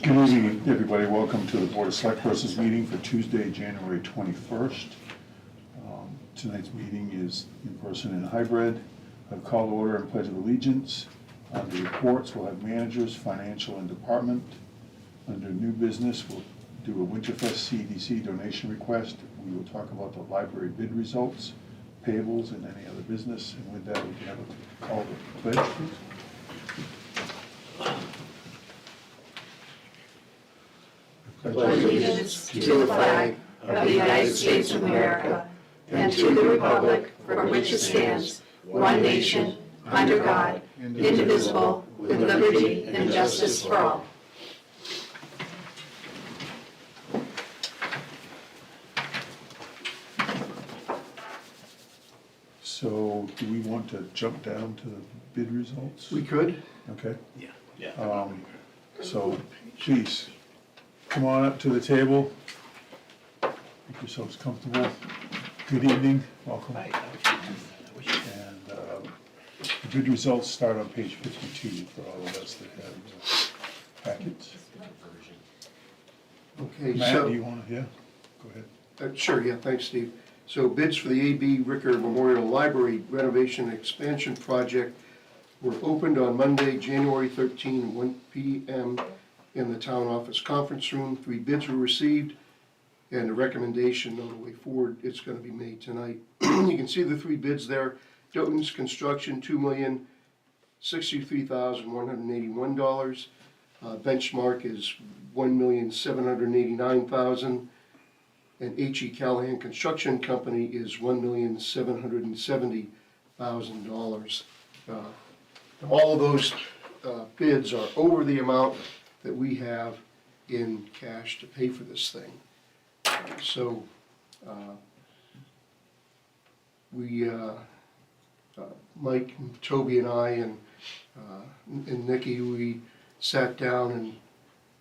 Good evening, everybody. Welcome to the Board of Select Persons meeting for Tuesday, January 21st. Tonight's meeting is in person and hybrid. I've called to order and pledge of allegiance. Under reports, we'll have managers, financial, and department. Under new business, we'll do a Winterfest CDC donation request. We will talk about the library bid results, payables, and any other business. And with that, we can have a call to pledge, please. Allegiance to the flag of the United States of America and to the republic for which it stands, one nation, under God, indivisible, with liberty and justice for all. So do we want to jump down to the bid results? We could. Okay. Yeah. So please, come on up to the table. Make yourselves comfortable. Good evening, welcome. And the bid results start on page 52 for all of us that have packets. Okay, Matt, do you want to, yeah, go ahead. Sure, yeah, thanks, Steve. So bids for the A.B. Ricker Memorial Library renovation and expansion project were opened on Monday, January 13, at 1 p.m. in the town office conference room. 3 bids were received, and a recommendation on the way forward, it's going to be made tonight. You can see the 3 bids there. Doten's Construction, $2,063,181. Benchmark is $1,789,000. And H.E. Callahan Construction Company is $1,770,000. All of those bids are over the amount that we have in cash to pay for this thing. So Mike and Toby and I and Nikki, we sat down and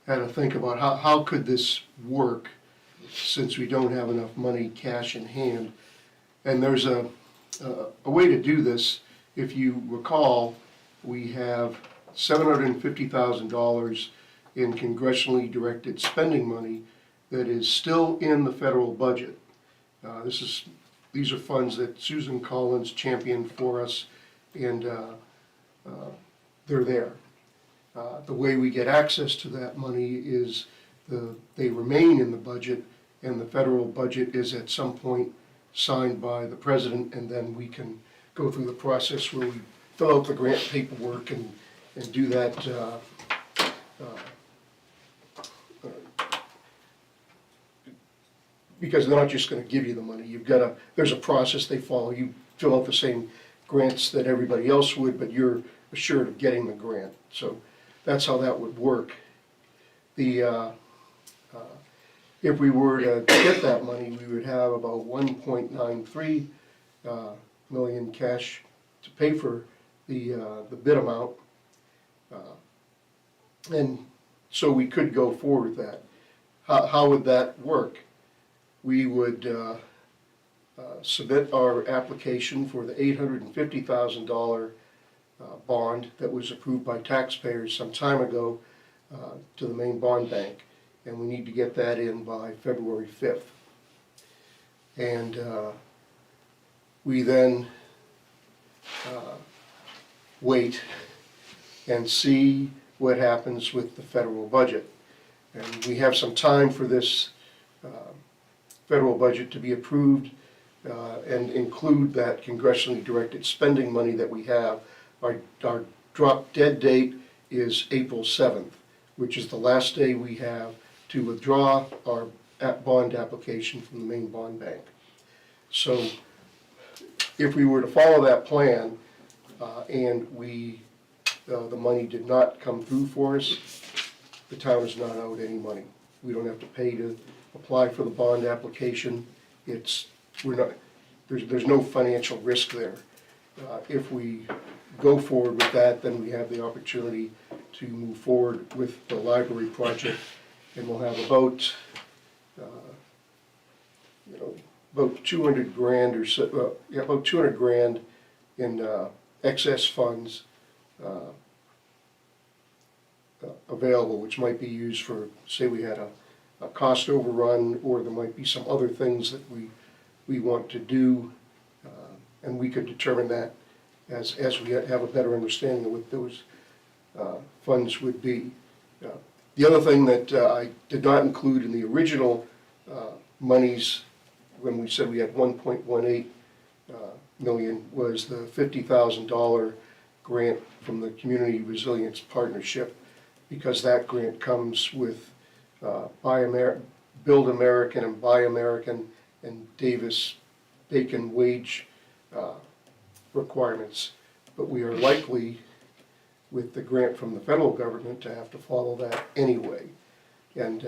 had to think about how could this work since we don't have enough money cash in hand. And there's a way to do this. If you recall, we have $750,000 in congressionally directed spending money that is still in the federal budget. These are funds that Susan Collins championed for us, and they're there. The way we get access to that money is they remain in the budget, and the federal budget is at some point signed by the president, and then we can go through the process where we fill out the grant paperwork and do that because they're not just going to give you the money. There's a process they follow. You fill out the same grants that everybody else would, but you're assured of getting the grant. So that's how that would work. If we were to get that money, we would have about $1.93 million cash to pay for the bid amount, and so we could go forward with that. How would that work? We would submit our application for the $850,000 bond that was approved by taxpayers some time ago to the Maine Bond Bank, and we need to get that in by February 5th. And we then wait and see what happens with the federal budget. And we have some time for this federal budget to be approved and include that congressionally directed spending money that we have. Our drop dead date is April 7th, which is the last day we have to withdraw our bond application from the Maine Bond Bank. So if we were to follow that plan and the money did not come through for us, the town is not owed any money. We don't have to pay to apply for the bond application. There's no financial risk there. If we go forward with that, then we have the opportunity to move forward with the library project, and we'll have about about 200 grand or so. About 200 grand in excess funds available, which might be used for, say we had a cost overrun, or there might be some other things that we want to do, and we could determine that as we have a better understanding of what those funds would be. The other thing that I did not include in the original monies, when we said we had 1.18 million, was the $50,000 grant from the Community Resilience Partnership, because that grant comes with Build American and Buy American and Davis-Bacon wage requirements. But we are likely, with the grant from the federal government, to have to follow that anyway. And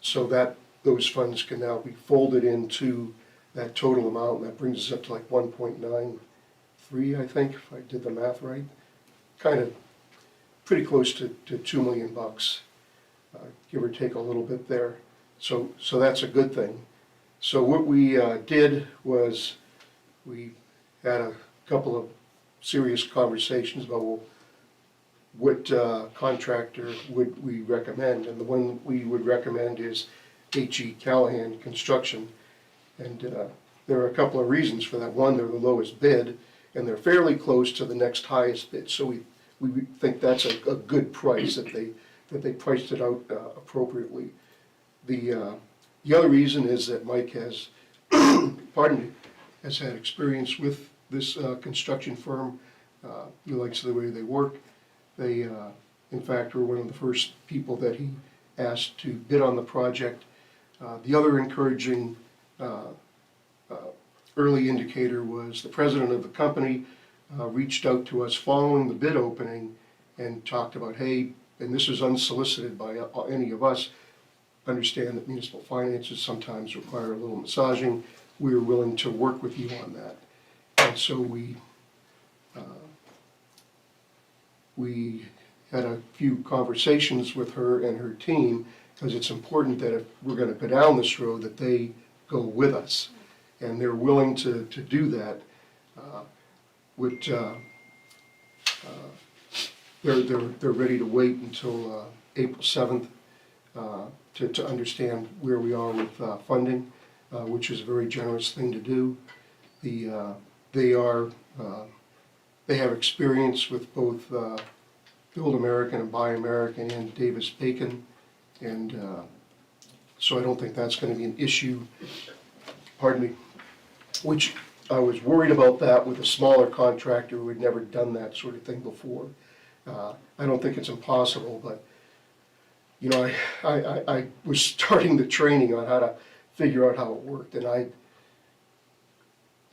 so that those funds can now be folded into that total amount, and that brings us up to like 1.93, I think, if I did the math right. Kind of pretty close to $2 million, give or take a little bit there. So that's a good thing. So what we did was we had a couple of serious conversations about, well, what contractor would we recommend? And the one we would recommend is H.E. Callahan Construction. And there are a couple of reasons for that. One, they're the lowest bid, and they're fairly close to the next highest bid. So we think that's a good price, that they priced it out appropriately. The other reason is that Mike has, pardon me, has had experience with this construction firm. He likes the way they work. They, in fact, were one of the first people that he asked to bid on the project. The other encouraging early indicator was the president of the company reached out to us following the bid opening and talked about, hey, and this was unsolicited by any of us, understand that municipal finances sometimes require a little massaging. We are willing to work with you on that. And so we had a few conversations with her and her team, because it's important that if we're going to go down this road, that they go with us. And they're willing to do that. They're ready to wait until April 7th to understand where we are with funding, which is a very generous thing to do. They have experience with both Build American and Buy American and Davis-Bacon, and so I don't think that's going to be an issue. Pardon me. Which I was worried about that with a smaller contractor who had never done that sort of thing before. I don't think it's impossible, but you know, I was starting the training on how to figure out how it worked, and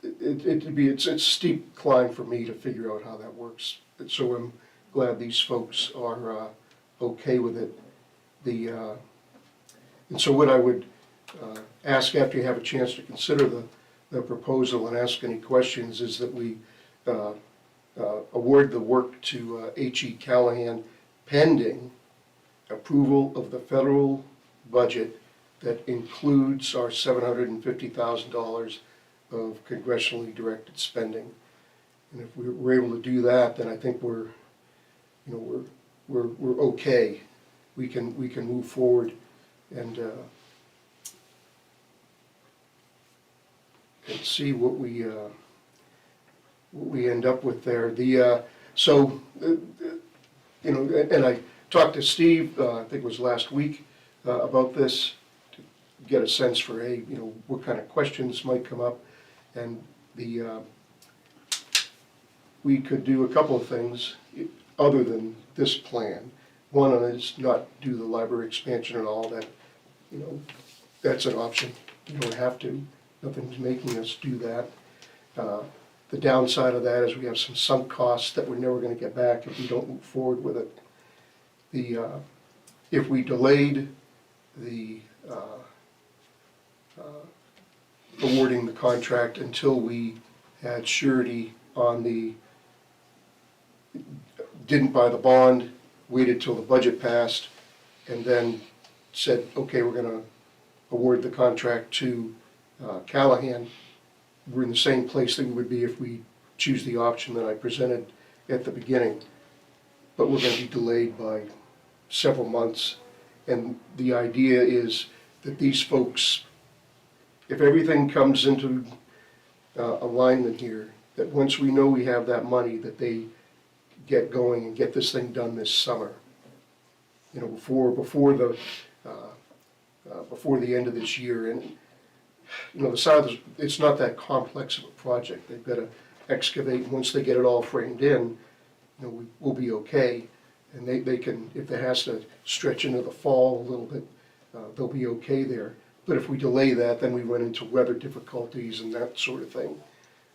it's a steep climb for me to figure out how that works. And so I'm glad these folks are okay with it. And so what I would ask after you have a chance to consider the proposal and ask any questions is that we award the work to H.E. Callahan pending approval of the federal budget that includes our $750,000 of congressionally directed spending. And if we're able to do that, then I think we're okay. We can move forward and see what we end up with there. And I talked to Steve, I think it was last week, about this to get a sense for, hey, what kind of questions might come up, and we could do a couple of things other than this plan. One is not do the library expansion at all. That that's an option. You don't have to. Nothing's making us do that. The downside of that is we have some sunk costs that we're never going to get back if we don't move forward with it. If we delayed the awarding the contract until we had surety on didn't buy the bond, waited till the budget passed, and then said, okay, we're going to award the contract to Callahan, we're in the same place that we would be if we choose the option that I presented at the beginning. But we're going to be delayed by several months. And the idea is that these folks, if everything comes into alignment here, that once we know we have that money, that they get going and get this thing done this summer. You know, before the end of this year. And, you know, the South it's not that complex of a project. They've got to excavate, and once they get it all framed in, you know, we'll be okay. And they can, if it has to stretch into the fall a little bit, they'll be okay there. But if we delay that, then we run into weather difficulties and that sort of thing.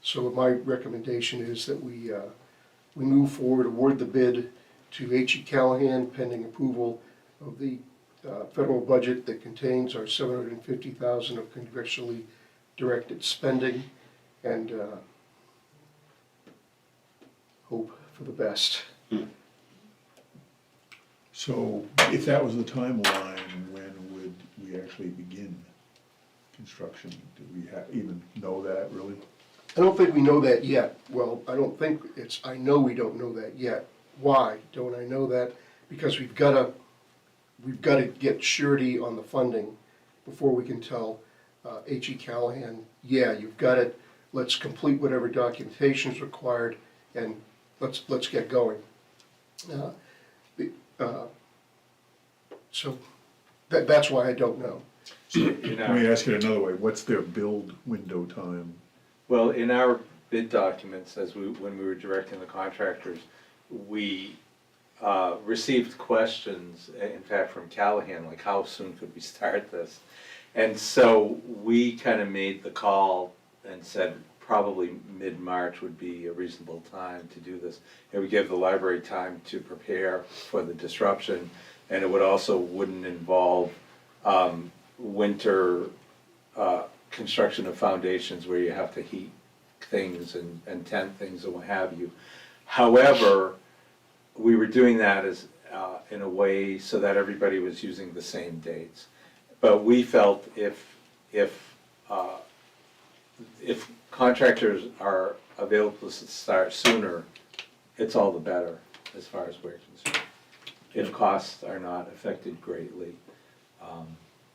So my recommendation is that we move forward, award the bid to H.E. Callahan pending approval of the federal budget that contains our $750,000 of congressionally directed spending, and hope for the best. So if that was the timeline, when would we actually begin construction? Do we even know that, really? I don't think we know that yet. Well, I know we don't know that yet. Why don't I know that? Because we've got to get surety on the funding before we can tell H.E. Callahan, yeah, you've got it, let's complete whatever documentation is required, and let's get going. So that's why I don't know. Let me ask it another way, what's their build window time? Well, in our bid documents, when we were directing the contractors, we received questions, in fact, from Callahan, like how soon could we start this? And so we kind of made the call and said probably mid-March would be a reasonable time to do this. It would give the library time to prepare for the disruption, and it would also wouldn't involve winter construction of foundations where you have to heat things and tent things and what have you. However, we were doing that as in a way so that everybody was using the same dates. But we felt if contractors are available to start sooner, it's all the better as far as we're concerned. If costs are not affected greatly.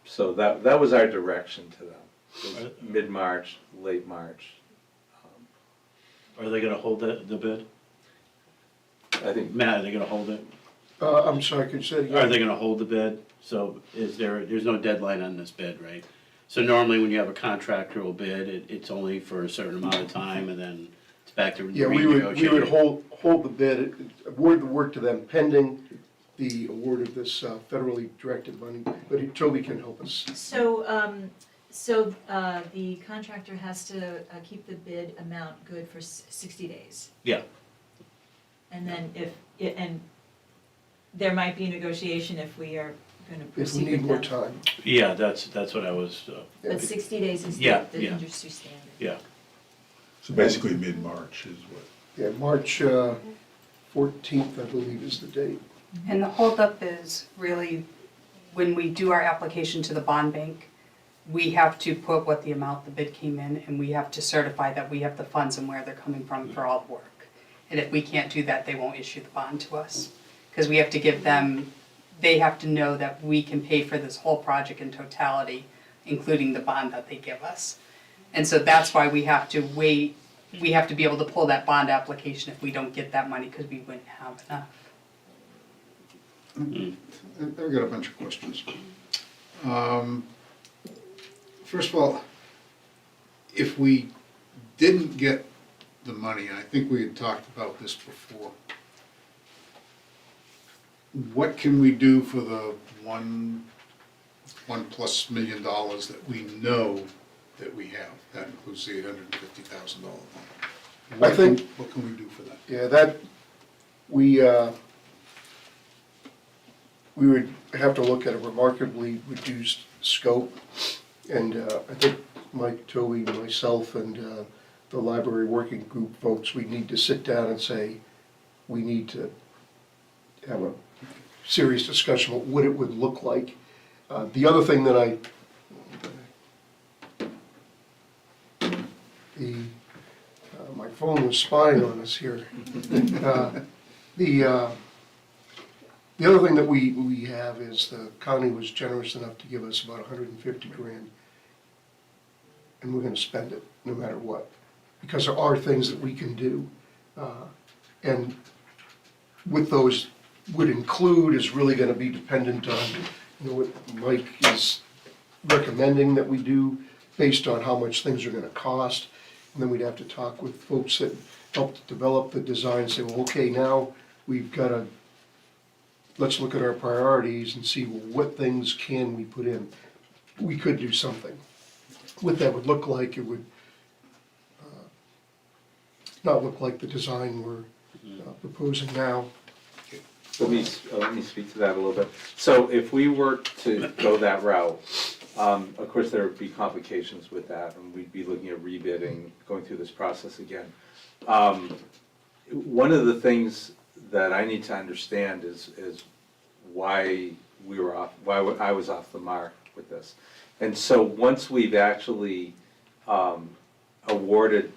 So that was our direction to them. It was mid-March, late March. Are they gonna hold the bid? I think Matt, are they gonna hold it? I'm sorry, could you say it again? Are they gonna hold the bid? So there's no deadline on this bid, right? So normally when you have a contractual bid, it's only for a certain amount of time and then it's back to Yeah, we would renegotiating. hold the bid, award the work to them pending the award of this federally directed money, but Toby can help us. So the contractor has to keep the bid amount good for 60 days. Yeah, And then and there might be a negotiation if we are going to If we proceed need more with them. time. yeah, that's what I was, But 60 days is Yeah, the yeah. industry standard. yeah. So basically mid-March is what? Yeah, March 14th, I believe, is the date. And the holdup is really, when we do our application to the bond bank, we have to put what the amount the bid came in, and we have to certify that we have the funds and where they're coming from for all the work. And if we can't do that, they won't issue the bond to us. Because we have to give them, they have to know that we can pay for this whole project in totality, including the bond that they give us. And so that's why we have to wait, we have to be able to pull that bond application if we don't get that money, because we wouldn't have enough. I've got a bunch of questions. First of all, if we didn't get the money, and I think we had talked about this before, what can we do for the $1+ million that we know that we have? That includes the $850,000 bond. I think- What can we do for that? Yeah, that, we would have to look at a remarkably reduced scope. And I think Mike, Toby, myself, and the library working group folks, we need to sit down and say, we need to have a serious discussion about what it would look like. The other thing that my phone was spying on us here. The other thing that we have is the county was generous enough to give us about 150 grand. And we're gonna spend it no matter what, because there are things that we can do. And with those would include is really gonna be dependent on, you know, what Mike is recommending that we do based on how much things are gonna cost. And then we'd have to talk with folks that helped develop the design, say, well, okay, now we've gotta, let's look at our priorities and see, well, what things can we put in? We could do something. What that would look like, it would not look like the design we're proposing now. Let me speak to that a little bit. So if we were to go that route, of course, there would be complications with that, and we'd be looking at rebidding, going through this process again. One of the things that I need to understand is why we were off, why I was off the mark with this. And so once we've actually awarded,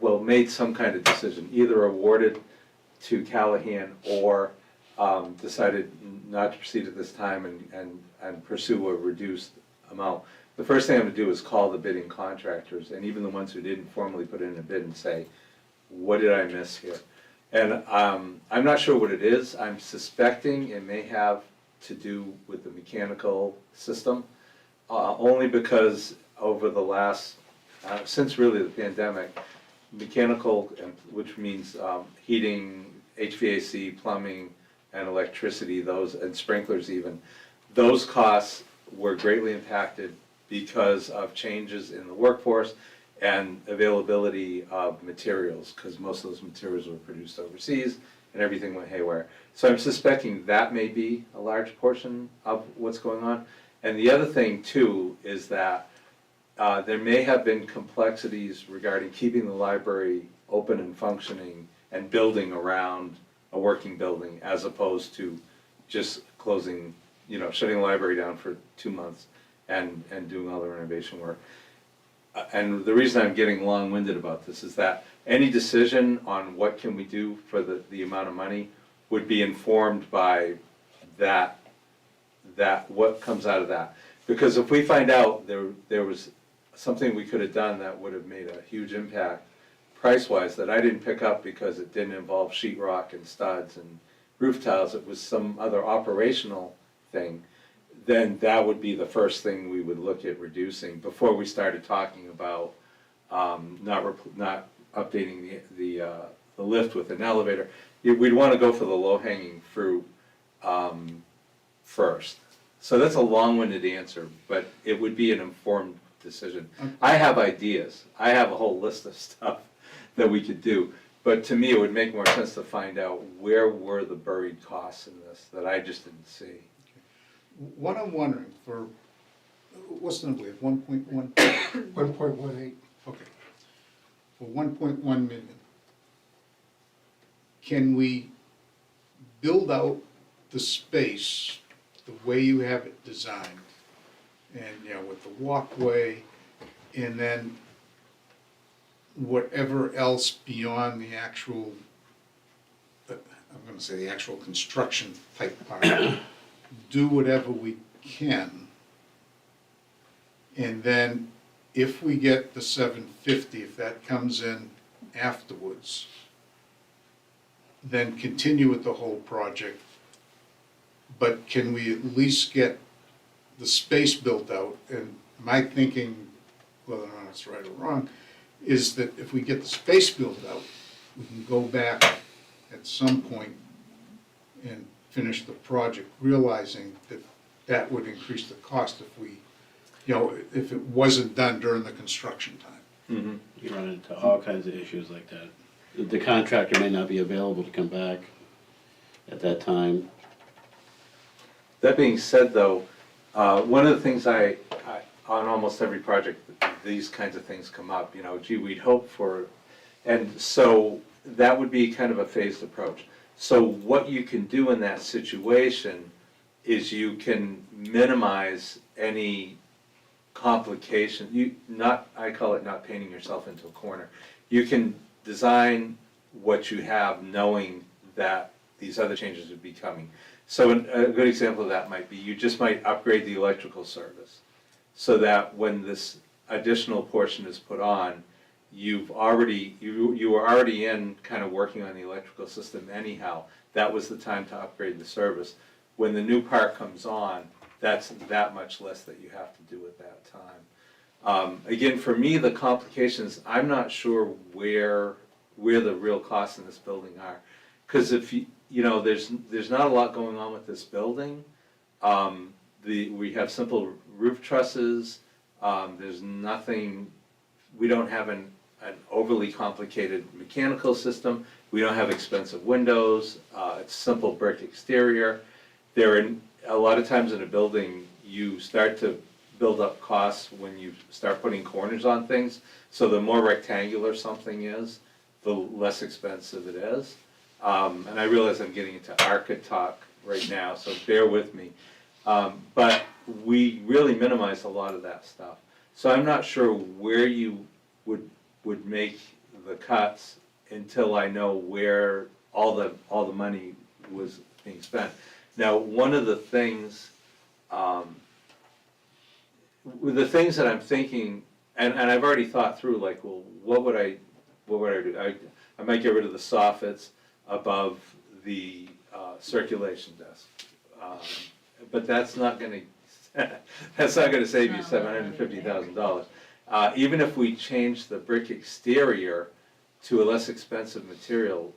well, made some kind of decision, either awarded to Callahan or decided not to proceed at this time and pursue a reduced amount, the first thing I'm gonna do is call the bidding contractors, and even the ones who didn't formally put in a bid, and say, what did I miss here? And I'm not sure what it is. I'm suspecting it may have to do with the mechanical system, only because over the last, since really the pandemic, mechanical, which means heating, HVAC, plumbing, and electricity, those, and sprinklers even, those costs were greatly impacted because of changes in the workforce and availability of materials, because most of those materials were produced overseas and everything went haywire. So I'm suspecting that may be a large portion of what's going on. And the other thing too is that there may have been complexities regarding keeping the library open and functioning and building around a working building, as opposed to just closing, you know, shutting the library down for 2 months and doing all the renovation work. And the reason I'm getting long-winded about this is that any decision on what can we do for the amount of money would be informed by that what comes out of that. Because if we find out there was something we could have done that would have made a huge impact price-wise that I didn't pick up because it didn't involve sheetrock and studs and roof tiles, it was some other operational thing, then that would be the first thing we would look at reducing before we started talking about not updating the lift with an elevator. We'd want to go for the low-hanging fruit first. So that's a long-winded answer, but it would be an informed decision. I have ideas. I have a whole list of stuff that we could do. But to me, it would make more sense to find out where were the buried costs in this that I just didn't see. What I'm wondering, for, what's the number, 1.1? 1.18. Okay. For 1.1 million, can we build out the space the way you have it designed? And, you know, with the walkway, and then whatever else beyond the actual, I'm gonna say the actual construction type part, do whatever we can. And then if we get the 750, if that comes in afterwards, then continue with the whole project. But can we at least get the space built out? And my thinking, whether or not it's right or wrong, is that if we get the space built out, we can go back at some point and finish the project, realizing that that would increase the cost if we, you know, if it wasn't done during the construction time. You run into all kinds of issues like that. The contractor may not be available to come back at that time. That being said, though, one of the things I on almost every project, these kinds of things come up, you know, gee, we'd hope for, and so that would be kind of a phased approach. So what you can do in that situation is you can minimize any complication. I call it not painting yourself into a corner. You can design what you have knowing that these other changes would be coming. So a good example of that might be, you just might upgrade the electrical service, so that when this additional portion is put on, you were already in kind of working on the electrical system anyhow. That was the time to upgrade the service. When the new part comes on, that's that much less that you have to do at that time. Again, for me, the complications, I'm not sure where the real costs in this building are. Because if there's not a lot going on with this building. We have simple roof trusses, there's nothing, we don't have an overly complicated mechanical system, we don't have expensive windows, it's simple brick exterior. A lot of times in a building, you start to build up costs when you start putting corners on things, so the more rectangular something is, the less expensive it is. And I realize I'm getting into architect right now, so bear with me. But we really minimized a lot of that stuff. So I'm not sure where you would make the cuts until I know where all the money was being spent. Now, one of the things that I'm thinking, and I've already thought through, like, well, what would I do? I might get rid of the soffits above the circulation desk, but that's not going to save you $750,000. Even if we change the brick exterior to a less expensive material,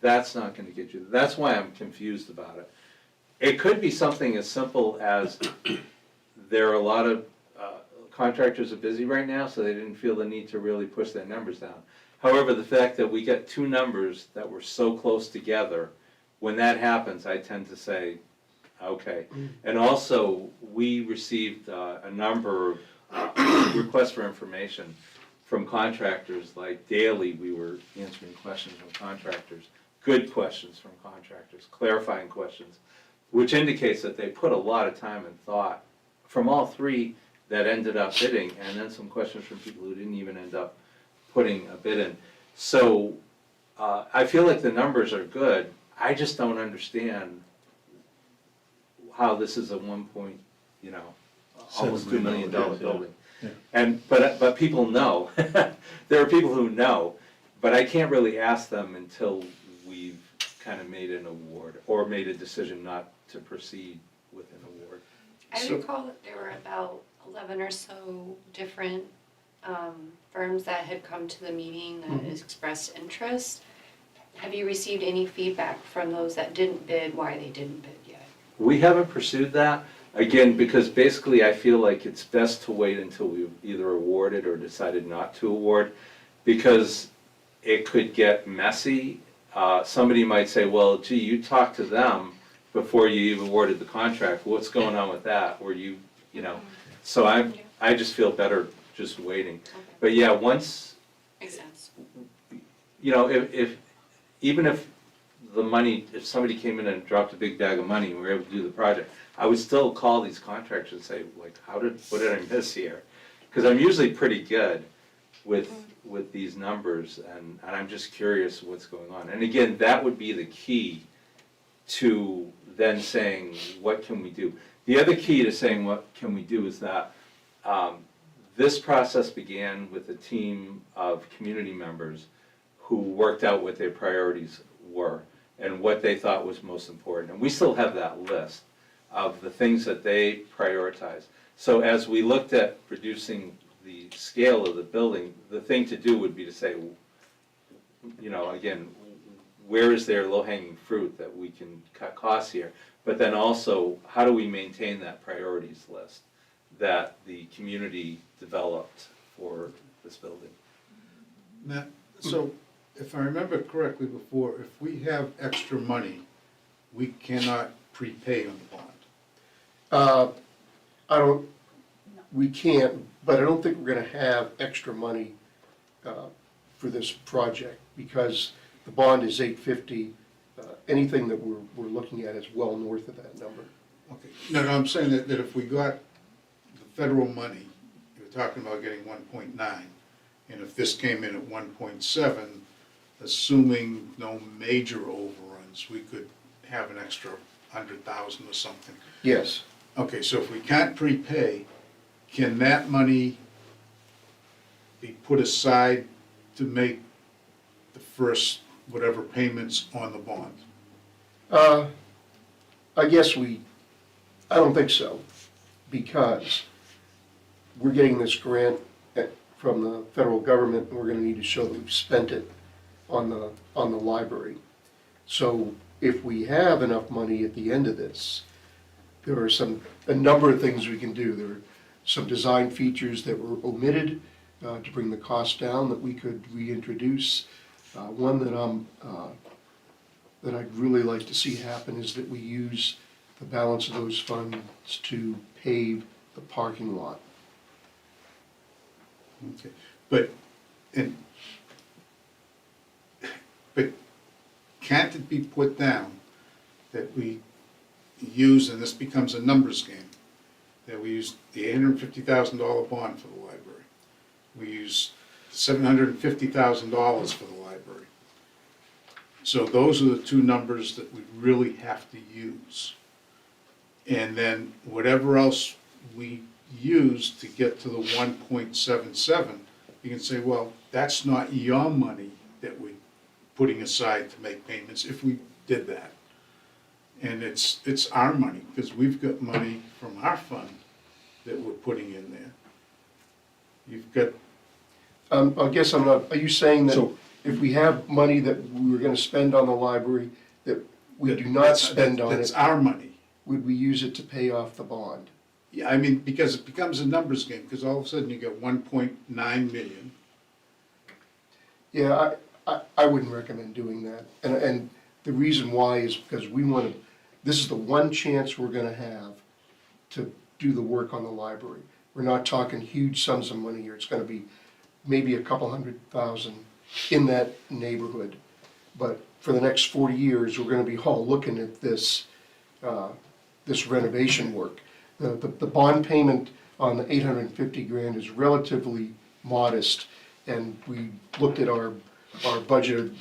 that's not going to get you. That's why I'm confused about it. It could be something as simple as there are a lot of contractors are busy right now, so they didn't feel the need to really push their numbers down. However, the fact that we got two numbers that were so close together, when that happens, I tend to say, okay. And also, we received a number of requests for information from contractors, like daily we were answering questions from contractors, good questions from contractors, clarifying questions, which indicates that they put a lot of time and thought from all three that ended up bidding, and then some questions from people who didn't even end up putting a bid in. So I feel like the numbers are good. I just don't understand how this is a almost $2 million building. Yeah. But people know. There are people who know, but I can't really ask them until we've kind of made an award or made a decision not to proceed with an award. I So- recall that there were about 11 or so different firms that had come to the meeting that expressed interest. Have you received any feedback from those that didn't bid, why they didn't bid yet? We haven't pursued that, again, because basically I feel like it's best to wait until we've either awarded or decided not to award, because it could get messy. Somebody might say, well, gee, you talked to them before you even awarded the contract, what's going on with that? Were you know, so I just feel better just waiting. Okay. But yeah, once, Makes sense. even if the money, if somebody came in and dropped a big bag of money and we were able to do the project, I would still call these contractors and say, like, what did I miss here? Because I'm usually pretty good with these numbers, and I'm just curious what's going on. And again, that would be the key to then saying, what can we do? The other key to saying what can we do is that this process began with a team of community members who worked out what their priorities were and what they thought was most important. And we still have that list of the things that they prioritize. So as we looked at reducing the scale of the building, the thing to do would be to say, again, where is there low-hanging fruit that we can cut costs here? But then also, how do we maintain that priorities list that the community developed for this building? Matt, so if I remember correctly before, if we have extra money, we cannot prepay on the bond. We can't, but I don't think we're gonna have extra money for this project, because the bond is $850. Anything that we're looking at is well north of that number. Okay, no, I'm saying that if we got the federal money, you're talking about getting 1.9, and if this came in at 1.7, assuming no major overruns, funds, we could have an extra 100,000 or something. Yes. Okay, so if we can't prepay, can that money be put aside to make the first whatever payments on the bond? I guess I don't think so, because we're getting this grant from the federal government, and we're gonna need to show that we've spent it on the library. So if we have enough money at the end of this, there are a number of things we can do. There are some design features that were omitted to bring the cost down that we could reintroduce. One that I'd really like to see happen is that we use the balance of those funds to pave the parking lot. Okay, but can't it be put down that we use, and this becomes a numbers game, that we use the $850,000 bond for the library, we use $750,000 for the library. So those are the two numbers that we really have to use. And then whatever else we use to get to the 1.77, you can say, well, that's not your money that we're putting aside to make payments, if we did that. And it's our money, because we've got money from our fund that we're putting in there. You've got, I guess I'm not, are you saying that So- if we have money that we were gonna spend on the library, that we do not spend on that's it, our money. would we use it to pay off the bond? Yeah, I mean, because it becomes a numbers game, because all of a sudden you get 1.9 million. Yeah, I wouldn't recommend doing that. And the reason why is because this is the one chance we're gonna have to do the work on the library. We're not talking huge sums of money here. It's gonna be maybe a couple $100,000 in that neighborhood. But for the next 40 years, we're gonna be all looking at this renovation work. The bond payment on the 850 grand is relatively modest, and we looked at our budget a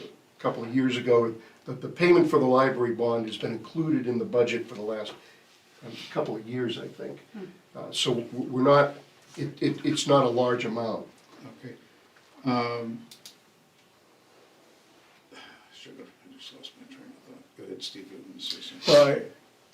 couple of years ago. The payment for the library bond has been included in the budget for the last couple of years, I think. So we're not, it's not a large amount. Okay. I just lost my train of thought. Go ahead, Steve, you want to say something? Well,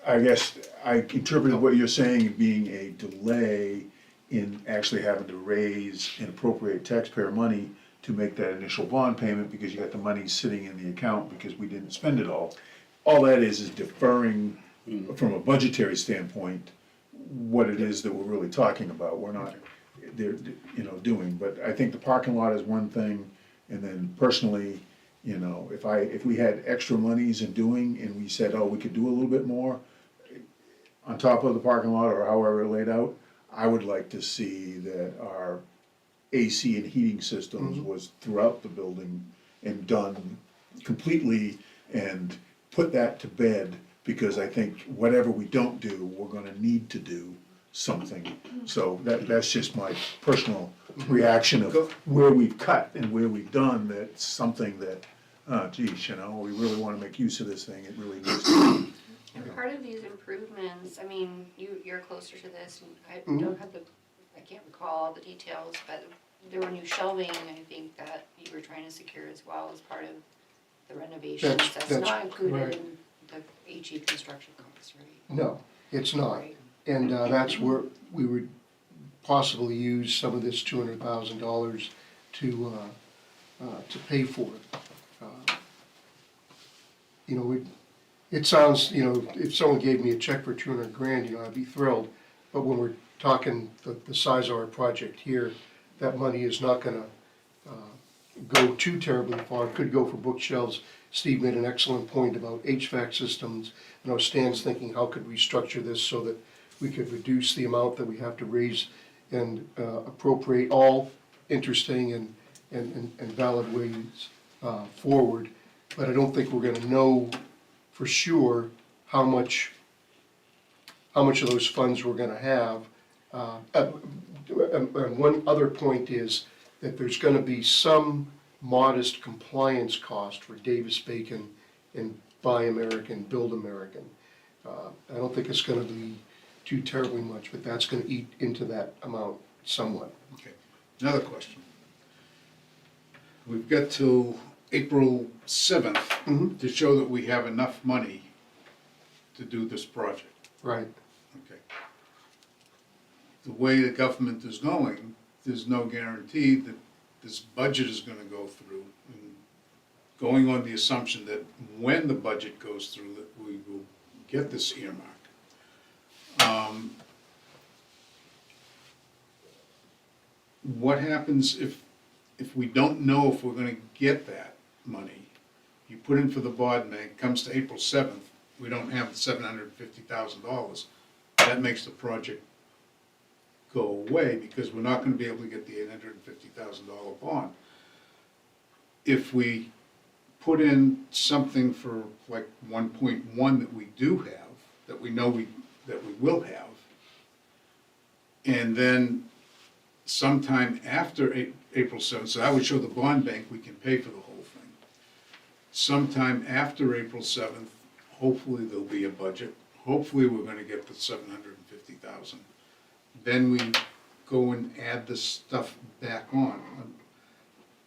I guess I interpreted what you're saying as being a delay in actually having to raise and appropriate taxpayer money to make that initial bond payment, because you got the money sitting in the account because we didn't spend it all. All that is deferring, from a budgetary standpoint, what it is that we're really talking about. We're not, doing, but I think the parking lot is one thing, and then personally, if we had extra monies in doing, and we said, oh, we could do a little bit more on top of the parking lot, or however it laid out, I would like to see that our AC and heating systems was throughout the building and done completely, and put that to bed, because I think whatever we don't do, we're gonna need to do something. So that's just my personal reaction of where we've cut and where we've done, that's something that, geez, we really wanna make use of this thing, it really needs to be. And part of these improvements, I mean, you're closer to this, and I don't have I can't recall all the details, but there were new shelving, I think, that you were trying to secure as well as part of the renovations. That's That's not included right. in the HE construction costs, right? No, it's not. Right. And that's where we would possibly use some of this $200,000 to pay for it. It sounds, if someone gave me a check for 200 grand, I'd be thrilled. But when we're talking the size of our project here, that money is not gonna go too terribly far. It could go for bookshelves. Steve made an excellent point about HVAC systems. Stan's thinking, how could we structure this so that we could reduce the amount that we have to raise and appropriate, all interesting and valid ways forward. But I don't think we're gonna know for sure how much of those funds we're gonna have. And one other point is that there's gonna be some modest compliance cost for Davis-Bacon and Buy American, Build American. I don't think it's gonna be too terribly much, but that's gonna eat into that amount somewhat. Okay, another question. We've got till April 7th Mhm. to show that we have enough money to do this project. Right. Okay. The way the government is going, there's no guarantee that this budget is gonna go through. And going on the assumption that when the budget goes through, that we will get this earmark. What happens if we don't know if we're gonna get that money? You put in for the bond bank, comes to April 7th, we don't have the $750,000. That makes the project go away because we're not gonna be able to get the $850,000 bond. If we put in something for like 1.1 that we do have, that we know that we will have, and then sometime after April 7th, so that would show the bond bank we can pay for the whole thing. Sometime after April 7th, hopefully there'll be a budget. Hopefully we're gonna get the 750,000. Then we go and add this stuff back on.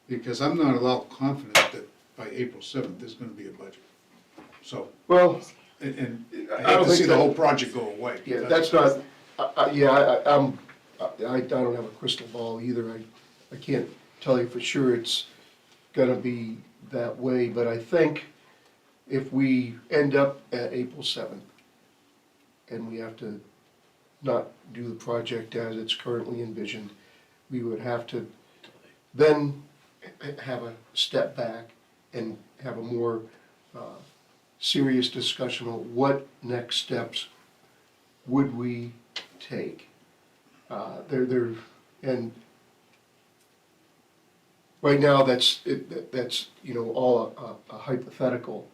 Because I'm not at all confident that by April 7th, there's gonna be a budget. So, Well, and I I don't hate to think see the that- whole project go away. yeah, that's not, I don't have a crystal ball either. I can't tell you for sure it's gonna be that way, but I think if we end up at April 7th and we have to not do the project as it's currently envisioned, we would have to then have a step back and have a more serious discussion on what next steps would we take. And right now, that's all a hypothetical.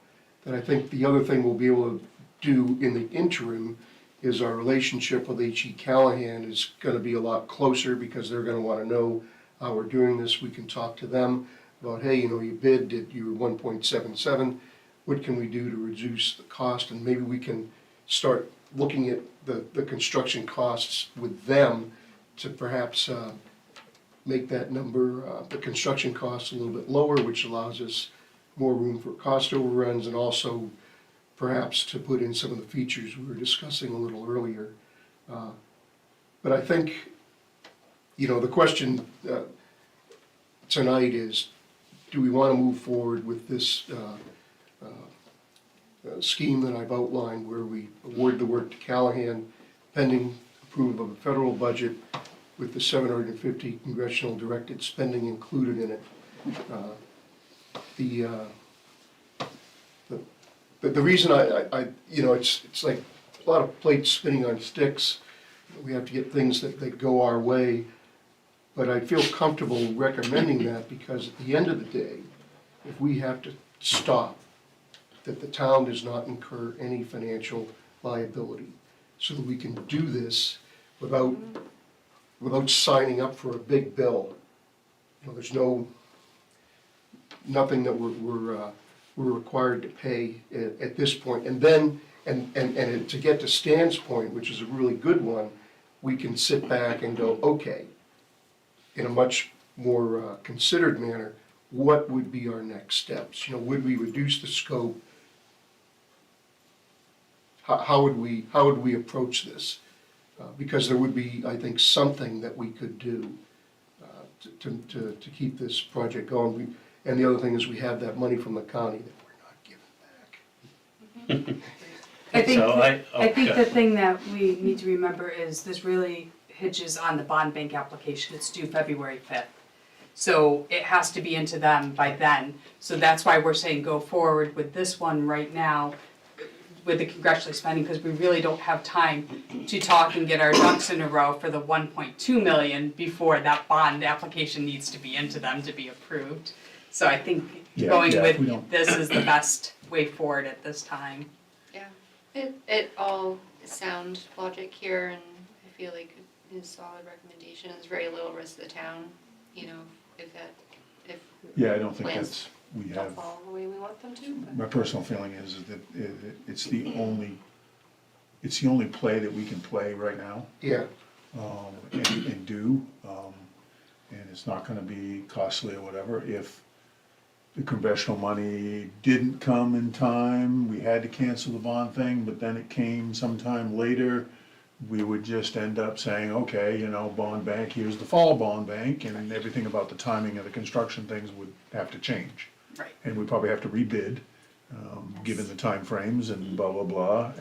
And I think the other thing we'll be able to do in the interim is our relationship with H.E. Callahan is gonna be a lot closer because they're gonna wanna know how we're doing this. We can talk to them about, hey, you bid at your 1.77, what can we do to reduce the cost? And maybe we can start looking at the construction costs with them to perhaps make that number, the construction costs a little bit lower, which allows us more room for cost overruns and also perhaps to put in some of the features we were discussing a little earlier. But I think, the question tonight is, do we want to move forward with this scheme that I've outlined where we award the work to Callahan pending approval of the federal budget with the 750 congressional directed spending included in it? The reason I it's like a lot of plates spinning on sticks. We have to get things that go our way. But I feel comfortable recommending that because at the end of the day, if we have to stop, that the town does not incur any financial liability, so that we can do this without signing up for a big bill. There's nothing that we're required to pay at this point. And then, and to get to Stan's point, which is a really good one, we can sit back and go, okay, in a much more considered manner, what would be our next steps? Would we reduce the scope? How would we approach this? Because there would be, I think, something that we could do to keep this project going. And the other thing is we have that money from the county that we're not giving back. I think, So I think okay. the thing that we need to remember is this really hinges on the bond bank application. It's due February 5th. So it has to be into them by then. So that's why we're saying go forward with this one right now with the congressionally spending, because we really don't have time to talk and get our ducks in a row for the 1.2 million before that bond application needs to be into them to be approved. So I think going we with don't- this is the best way forward at this time. Yeah, it all is sound logic here, and I feel like it is solid recommendation. It's very little risk to the town, if Yeah, I don't think Plans we Don't have, fall the way we want them to, but. my personal feeling is that it's the only play that we can play right now. Yeah, And do, and it's not gonna be costly or whatever. If the congressional money didn't come in time, we had to cancel the bond thing, but then it came sometime later, we would just end up saying, okay, you know, bond bank, here's the fall bond bank, and everything about the timing of the construction things would have to change. Right. And we'd probably have to rebid, given the timeframes and blah, blah, blah,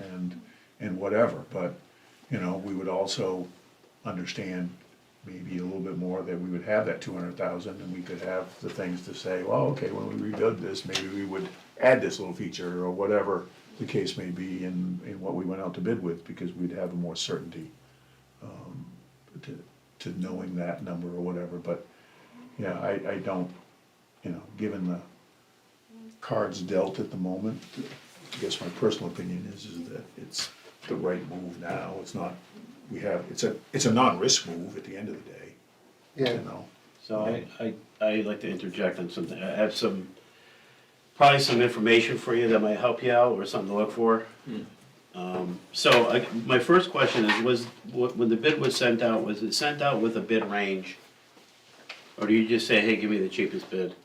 and whatever. But, you know, we would also understand maybe a little bit more that we would have that 200,000 and we could have the things to say, well, okay, when we rebuild this, maybe we would add this little feature or whatever the case may be in what we went out to bid with, because we'd have more certainty to knowing that number or whatever. But, yeah, I don't, you know, given the cards dealt at the moment, I guess my personal opinion is that it's the right move now. It's not, it's a non-risk move at the end of the day, yeah. you know? So I'd like to interject on something. I have probably some information for you that might help you out or something to look for. My first question is, when the bid was sent out, was it sent out with a bid range? Or do you just say, hey, give me the cheapest bid?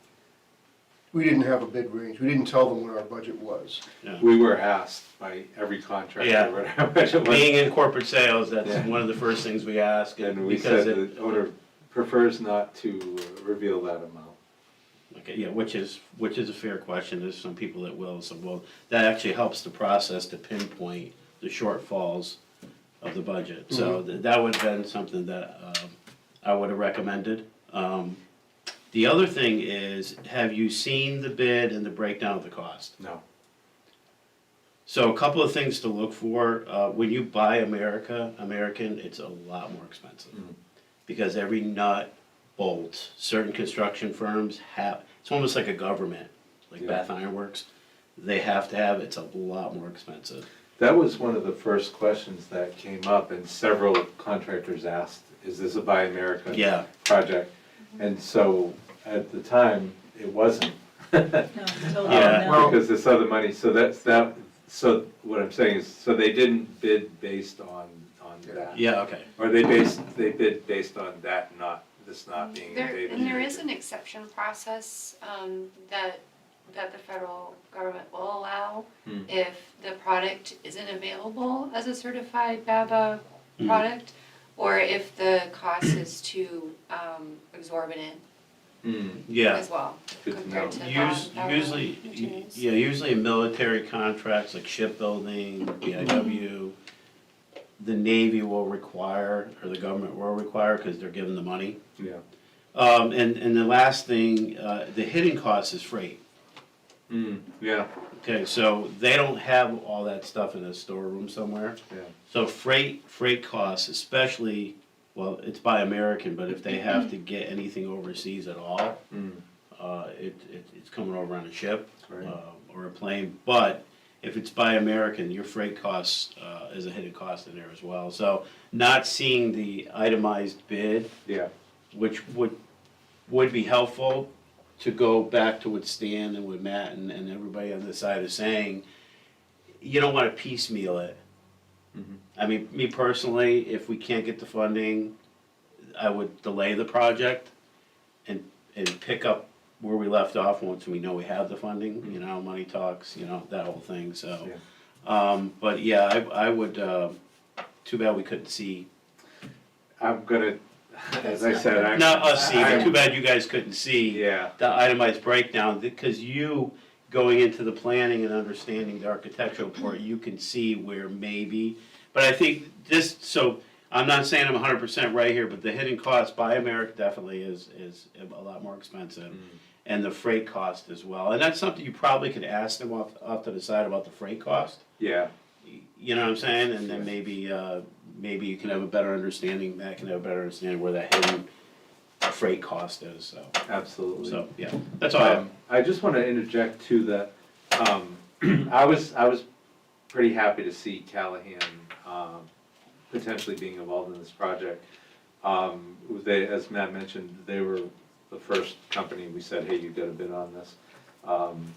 We didn't have a bid range. We didn't tell them what our budget was. Yeah. We were asked by every contractor Yeah. what our budget was. Being in corporate sales, that's Yeah. one of the first things we ask. And we because said it- the owner prefers not to reveal that amount. Okay, yeah, which is a fair question. There's some people that will, so well, that actually helps the process to pinpoint the shortfalls of the budget. So that would have been something that I would have recommended. The other thing is, have you seen the bid and the breakdown of the cost? No. So a couple of things to look for, when you buy American, it's a lot more expensive. Because every nut, bolt, certain construction firms have, it's almost like a government, like Yeah. Bath Iron Works. They have to have, it's a lot more expensive. That was one of the first questions that came up, and several contractors asked, is this a Buy America Yeah. project? And so, at the time, it wasn't. Yeah. Well- Because this other money, so what I'm saying is, so they didn't bid based on that. Yeah, okay. Or they bid based on that this not being a data. And there is an exception process, that the federal government will allow if the product isn't available as a certified BABA product, or if the cost is too, exorbitant Yeah. as well, Good to compared know. to Usually, materials. yeah, usually in military contracts like shipbuilding, BIW, the Navy will require, or the government will require, because they're given the money. Yeah. And the last thing, the hidden cost is freight. Yeah, Okay, so they don't have all that stuff in a storeroom somewhere. yeah. So freight costs, especially, well, it's by American, but if they have to get anything overseas at all, it's coming over on a ship Right. or a plane. But if it's by American, your freight costs is a hidden cost in there as well. So not seeing the itemized bid, Yeah, which would be helpful to go back to what Stan and what Matt and everybody on this side is saying. You don't want to piecemeal it. I mean, me personally, if we can't get the funding, I would delay the project and pick up where we left off once we know we have the funding, you know, money talks, you know, that whole thing, so. But yeah, I would, too bad we couldn't see, I'm gonna, as I said, I'm. not us see, but I'm- too bad you guys couldn't see Yeah, the itemized breakdown, because you, going into the planning and understanding the architectural part, you can see where maybe, but I think this, so, I'm not saying I'm 100% right here, but the hidden cost by America definitely is a lot more expensive, and the freight cost as well, and that's something you probably could ask them off to the side about the freight cost, yeah, you know what I'm saying, and then maybe you can have a better understanding, Matt can have a better understanding where that hidden freight cost is, so, absolutely. yeah, that's all I have. I just wanna interject too that, I was pretty happy to see Callahan, potentially being involved in this project. They, as Matt mentioned, they were the first company we said, hey, you gotta bid on this.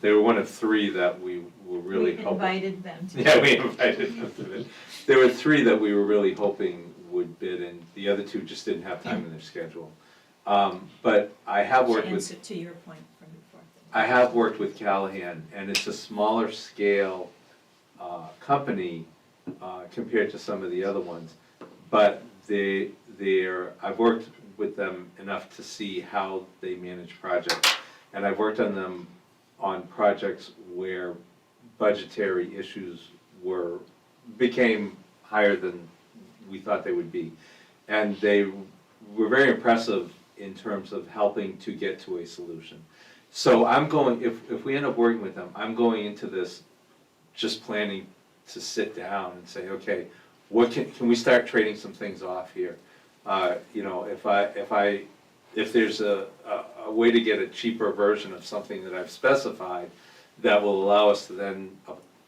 They were one of three that we were really We hoping. invited them to. Yeah, we invited them to bid. There were three that we were really hoping would bid, and the other two just didn't have time in their schedule. But I have To worked with, answer to your point from before. I have worked with Callahan, and it's a smaller scale company compared to some of the other ones. But I've worked with them enough to see how they manage projects. And I've worked on them on projects where budgetary issues became higher than we thought they would be. And they were very impressive in terms of helping to get to a solution. So I'm going, if we end up working with them, I'm going into this just planning to sit down and say, okay, what can we start trading some things off here? You know, if there's a way to get a cheaper version of something that I've specified that will allow us to then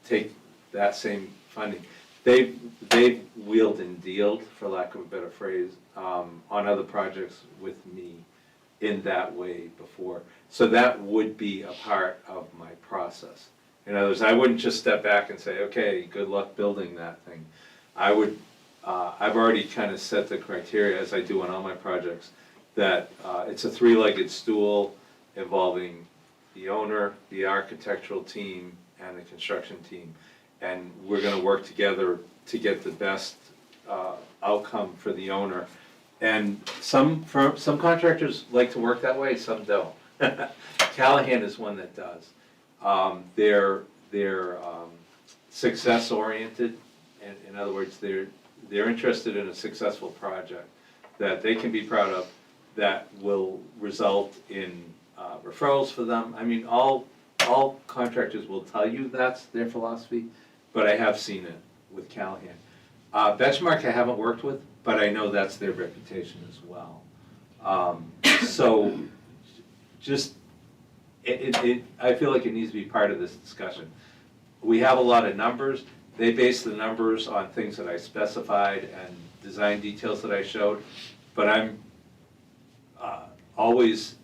take that same funding. They've wheeled and dealed, for lack of a better phrase, on other projects with me in that way before. So that would be a part of my process. In other words, I wouldn't just step back and say, okay, good luck building that thing. I would, I've already kind of set the criteria, as I do on all my projects, that it's a three-legged stool involving the owner, the architectural team, and the construction team. And we're gonna work together to get the best outcome for the owner. And some contractors like to work that way, some don't. Callahan is one that does. They're success oriented, and in other words, they're interested in a successful project that they can be proud of, that will result in referrals for them. I mean, all contractors will tell you that's their philosophy, but I have seen it with Callahan. Benchmark I haven't worked with, but I know that's their reputation as well. So just, I feel like it needs to be part of this discussion. We have a lot of numbers. They base the numbers on things that I specified and design details that I showed, but I'm always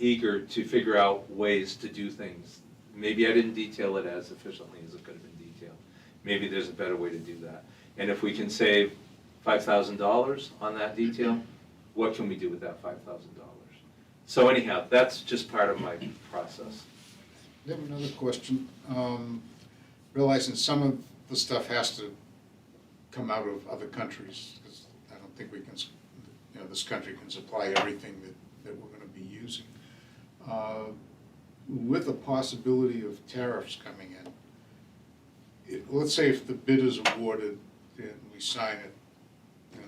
eager to figure out ways to do things. Maybe I didn't detail it as efficiently as it could have been detailed. Maybe there's a better way to do that. And if we can save $5,000 on that detail, what can we do with that $5,000? So anyhow, that's just part of my process. I have another question. Realizing some of the stuff has to come out of other countries, because I don't think we can, this country can supply everything that we're gonna be using. With the possibility of tariffs coming in, let's say if the bid is awarded and we sign it, and,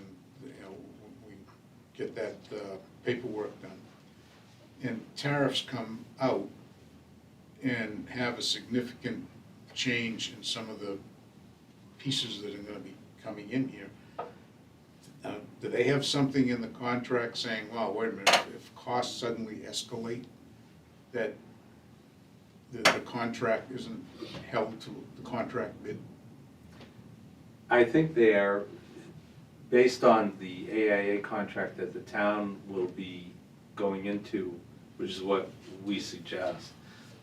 we get that paperwork done, and tariffs come out and have a significant change in some of the pieces that are gonna be coming in here, do they have something in the contract saying, well, wait a minute, if costs suddenly escalate, that the contract isn't held to the contract bid? I think they are, based on the AIA contract that the town will be going into, which is what we suggest.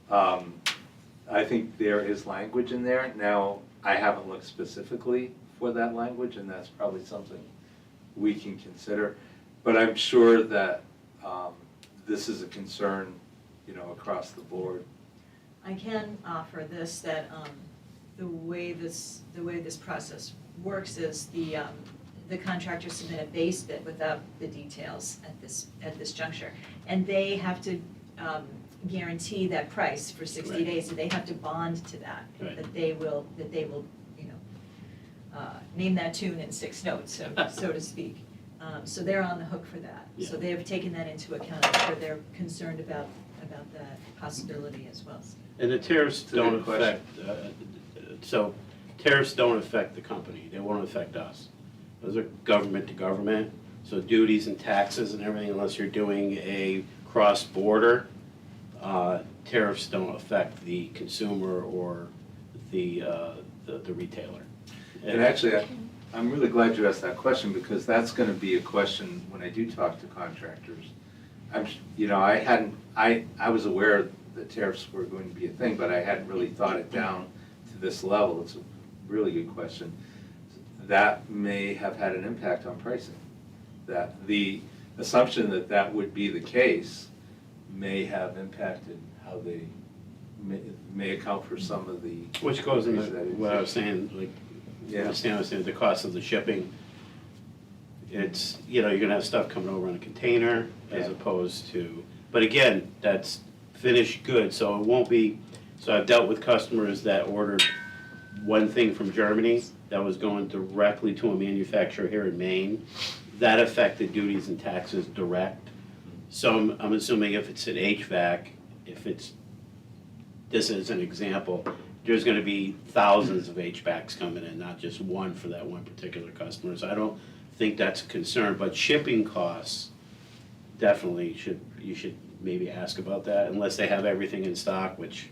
I think there is language in there. Now, I haven't looked specifically for that language, and that's probably something we can consider. But I'm sure that this is a concern, across the board. I can offer this, that the way this process works is the contractor submit a base bid without the details at this juncture. And they have to guarantee that price for 60 Right. days, so they have to bond to that, Right. that they will, name that tune in 6 notes, so to speak. So they're on the hook for that. So Yeah. they have taken that into account, I'm sure they're concerned about that possibility as well. And the tariffs It's a don't good question. affect, so tariffs don't affect the company, they won't affect us. Those are government to government, so duties and taxes and everything, unless you're doing a cross-border, tariffs don't affect the consumer or the retailer. And actually, I'm really glad you asked that question, because that's gonna be a question when I do talk to contractors. I was aware the tariffs were going to be a thing, but I hadn't really thought it down to this level. It's a really good question. That may have had an impact on pricing. That the assumption that that would be the case may have impacted how they may account for some of the. Which goes into increase that what I it- was saying, like, Yeah. Stan was saying, the cost of the shipping. It's, you know, you're gonna have stuff coming over in a container as Yeah. opposed to, but again, that's finished goods, so it won't be, so I've dealt with customers that ordered one thing from Germany that was going directly to a manufacturer here in Maine. That affected duties and taxes direct. So I'm assuming if it's an HVAC, if it's, this is an example, there's gonna be thousands of HVACs coming in, not just one for that one particular customer. So I don't think that's a concern, but shipping costs definitely you should maybe ask about that, unless they have everything in stock, which,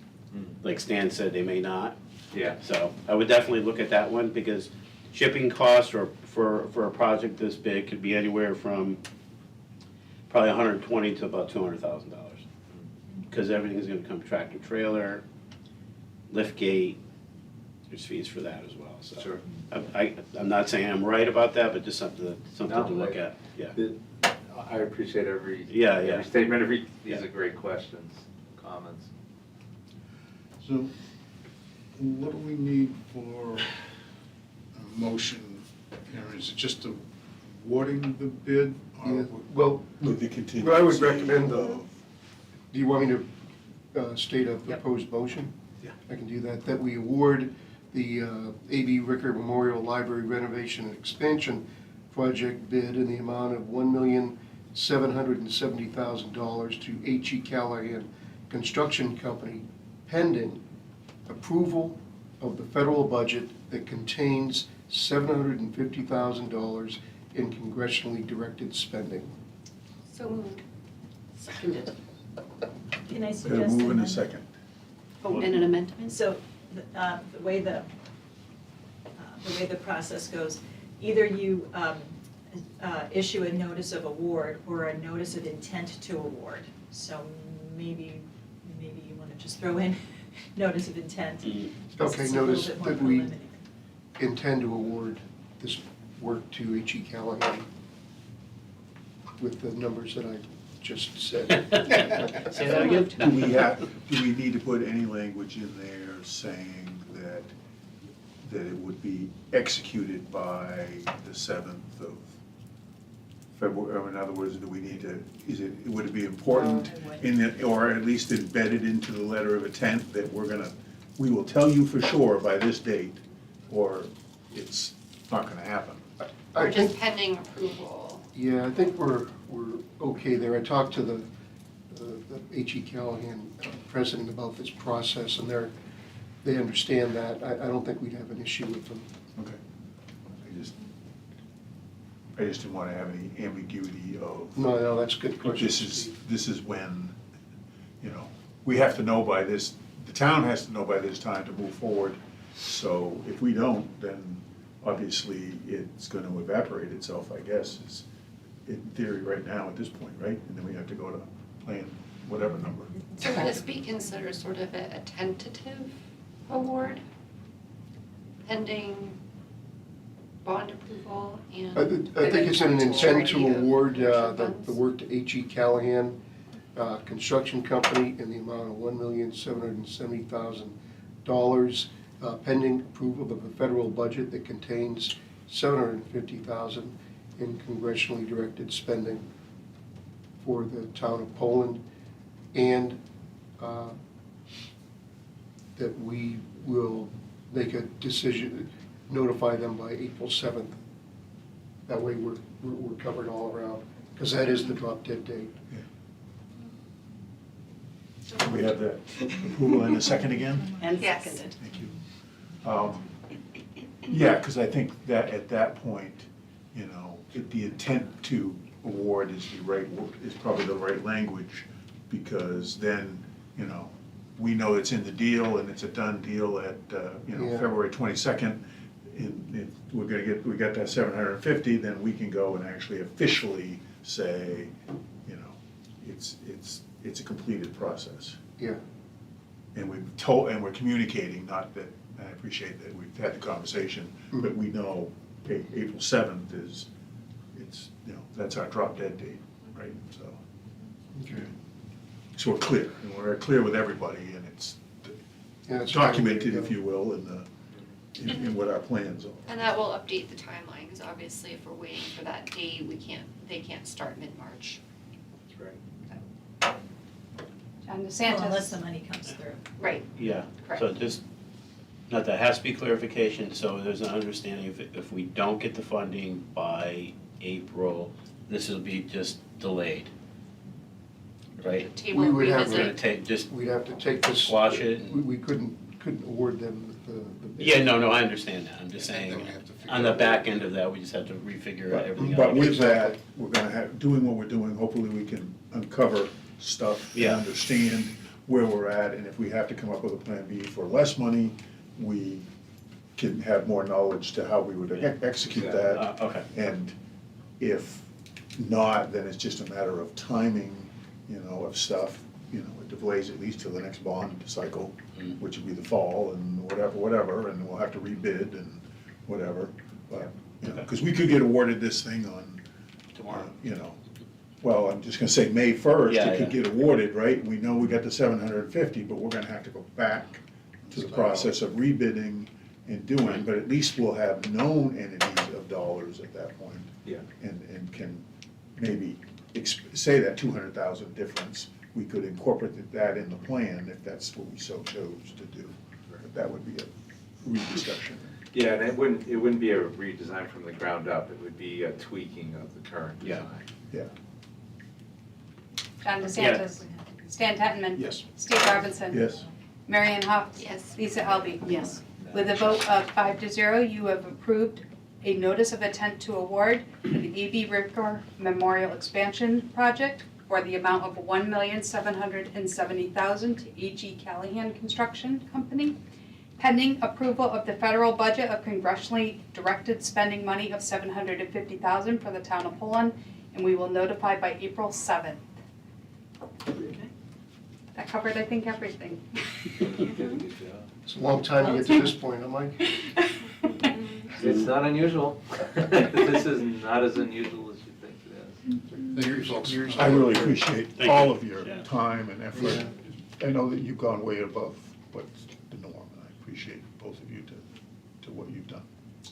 like Stan said, they may not. Yeah. So I would definitely look at that one, because shipping costs or for a project this big could be anywhere from probably $120,000 to about $200,000. Because everything's gonna come tractor trailer, lift gate, there's fees for that as well, so. Sure. I'm not saying I'm right about that, but just something to No, look at, yeah. I appreciate every. Yeah. Every statement, these Yeah. are great questions, comments. So what do we need for a motion, Aaron? Is it just awarding the bid? or- Yeah, well, With the contingency. Well, I would recommend, of- do you want me to state a proposed motion? Yeah. I can do that, that we award the A.B. Ricker Memorial Library renovation and expansion project bid in the amount of $1,770,000 to H.E. Callahan Construction Company pending approval of the federal budget that contains $750,000 in congressionally directed spending. So moved. Seconded. Can I Got a suggest? move in a amendment? second. Oh, and an amendment? So, the way the process goes, either you issue a notice of award or a notice of intent to award. So maybe you want to just throw in notice of intent. Mhm. because Okay, it's a little notice bit more that we preliminary. intend to award this work to H.E. Callahan with the numbers that I just said. Say that again? Do we need to put any language in there saying that it would be executed by the 7th of February? Or in other words, do we need to, would it be important in the, or at least embedded into the letter of intent that we will tell you for sure by this date, or it's not gonna happen? I Or just think, pending approval. yeah, I think we're okay there. I talked to the H.E. Callahan president about this process, and they understand that. I don't think we'd have an issue with them. Okay. I just didn't wanna have any ambiguity of. No, that's a good question. This is when, we have to know by this, the town has to know by this time to move forward. So if we don't, then obviously it's gonna evaporate itself, I guess, is in theory right now at this point, right? And then we have to go to plan whatever number. So would this be considered sort of a tentative award? Pending bond approval and. I think it's an intent to Review of award commercial the funds? work to H.E. Callahan Construction Company in the amount of $1,770,000 pending approval of the federal budget that contains $750,000 in congressionally directed spending for the town of Poland, and that we will make a decision, notify them by April 7th. That way we're covered all around, because that is the drop dead date. We have the approval in a second again? And Yes. seconded. Thank you. Yeah, because I think that at that point, if the intent to award is probably the right language, because then, we know it's in the deal and it's a done deal at, Yeah. February 22nd. And if we got that 750, then we can go and actually officially say, it's a completed process. Yeah, And we've told, and we're communicating, not that, I appreciate that we've had the conversation, but we know, okay, April 7th is, it's, you know, that's our drop dead date, right? So, okay. so we're clear, and we're clear with everybody, and it's Yeah, it's documented, time if to you will, in what our plans are. And that will update the timeline, because obviously if we're waiting for that date, they can't start mid-March. That's right. John Well, unless DeSantis. the money comes through. Right, Yeah, correct. so just, not that has to be clarification, so there's an understanding if we don't get the funding by April, this will be just delayed. Right? Table We would have We're gonna revisit. take, just, We would have to take this. Squash it and- We couldn't award them the bid. yeah, no, I understand that, I'm just saying, Then we have to figure on the out- back end of that, we just have to refigure everything But out. with that, we're gonna have, doing what we're doing, hopefully we can uncover stuff and Yeah. understand where we're at, and if we have to come up with a plan B for less money, we can have more knowledge to how we would execute that. Okay, And if not, then it's just a matter of timing, you know, of stuff, you know, it delays at least till the next bond cycle, Mm. which would be the fall and whatever, and we'll have to rebid and whatever. But, you know, Okay. because we could get awarded this thing on, tomorrow. you know, well, I'm just gonna say May 1st, Yeah, it could yeah. get awarded, right? We know we got the 750, but we're gonna have to go back to the process of rebidding and doing, but at least we'll have known entities of dollars at that point. Yeah. And can maybe say that 200,000 difference, we could incorporate that in the plan if that's what we so chose to do. But that would be a rediscussion. Yeah, and it wouldn't be a redesign from the ground up, it would be a tweaking of the current Yeah. design. Yeah, John DeSantis. Stan Tettenman. yes, Steve Robinson. yes. Marion Hoff. Yes. Lisa Alby. Yes. With a vote of 5-0, you have approved a notice of intent to award for the A.B. Ripker Memorial Expansion Project for the amount of $1,770,000 to A.G. Callahan Construction Company, pending approval of the federal budget of congressionally directed spending money of $750,000 for the town of Poland, and we will notify by April 7th. That covered, I think, everything. It's a long time to get to this point, huh, Mike? It's not unusual. This is not as unusual as you think it is. Thank you, folks. I really appreciate Thank all you. of your Yeah. time and effort. I know that you've gone way above what's the norm, and I appreciate both of you to what you've done.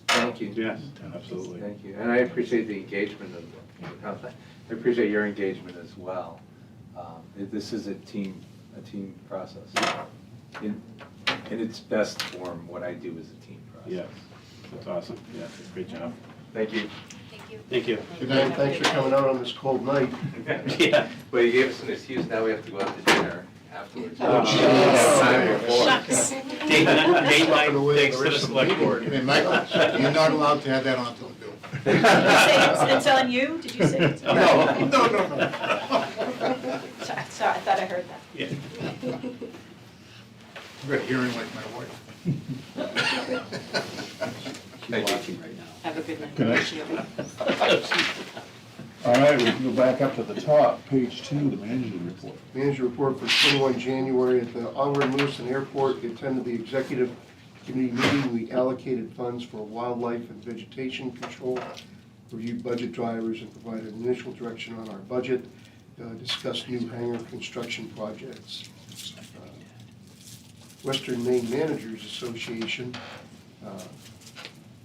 Thank you. Yes, absolutely. Thank you, and I appreciate the engagement of the council. I appreciate your engagement as well. This is a team process. In its best form, what I do is a team process. Yes, that's awesome, yeah, great job. Thank you. Thank you. Thank you. Good night, thanks for coming out on this cold night. Yeah. Well, you gave us an excuse, now we have to go out to dinner afterwards. Oh, jeez. Time before. Shucks. Date night, thanks to the select board. Hey, Michael, you're not allowed to have that on the bill. Did you say it's on you? Did you say it's on you? No. Sorry, I thought I heard that. Yeah. I've got hearing like my wife. Thank you. Watching right now. Have a good night. Good night. All right, we can go back up to the top, page 2, the manager's report. Manager report for 21 January at the Onward Lewiston Airport. We attended the executive committee meeting. We allocated funds for wildlife and vegetation control, reviewed budget drivers, and provided initial direction on our budget, discussed new hangar construction projects. Western Maine Managers Association,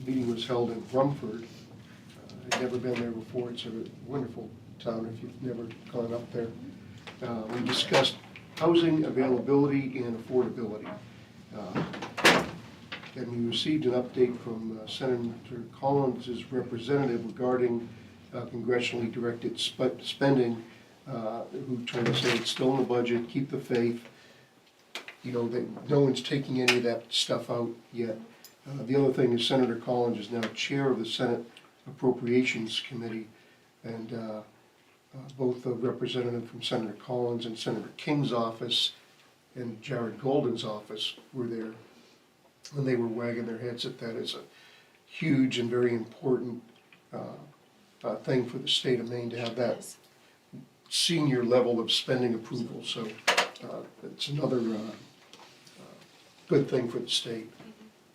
meeting was held in Rumford. I've never been there before. It's a wonderful town if you've never gone up there. We discussed housing availability and affordability. And we received an update from Senator Collins' representative regarding congressionally directed spending, who told us that it's still in the budget, keep the faith. You know, that no one's taking any of that stuff out yet. The other thing is Senator Collins is now chair of the Senate Appropriations Committee, and both the representative from Senator Collins and Senator King's office and Jared Golden's office were there, and they were wagging their heads at that as a huge and very important thing for the state of Maine to have that senior level of spending approval. So It's another good thing for the state.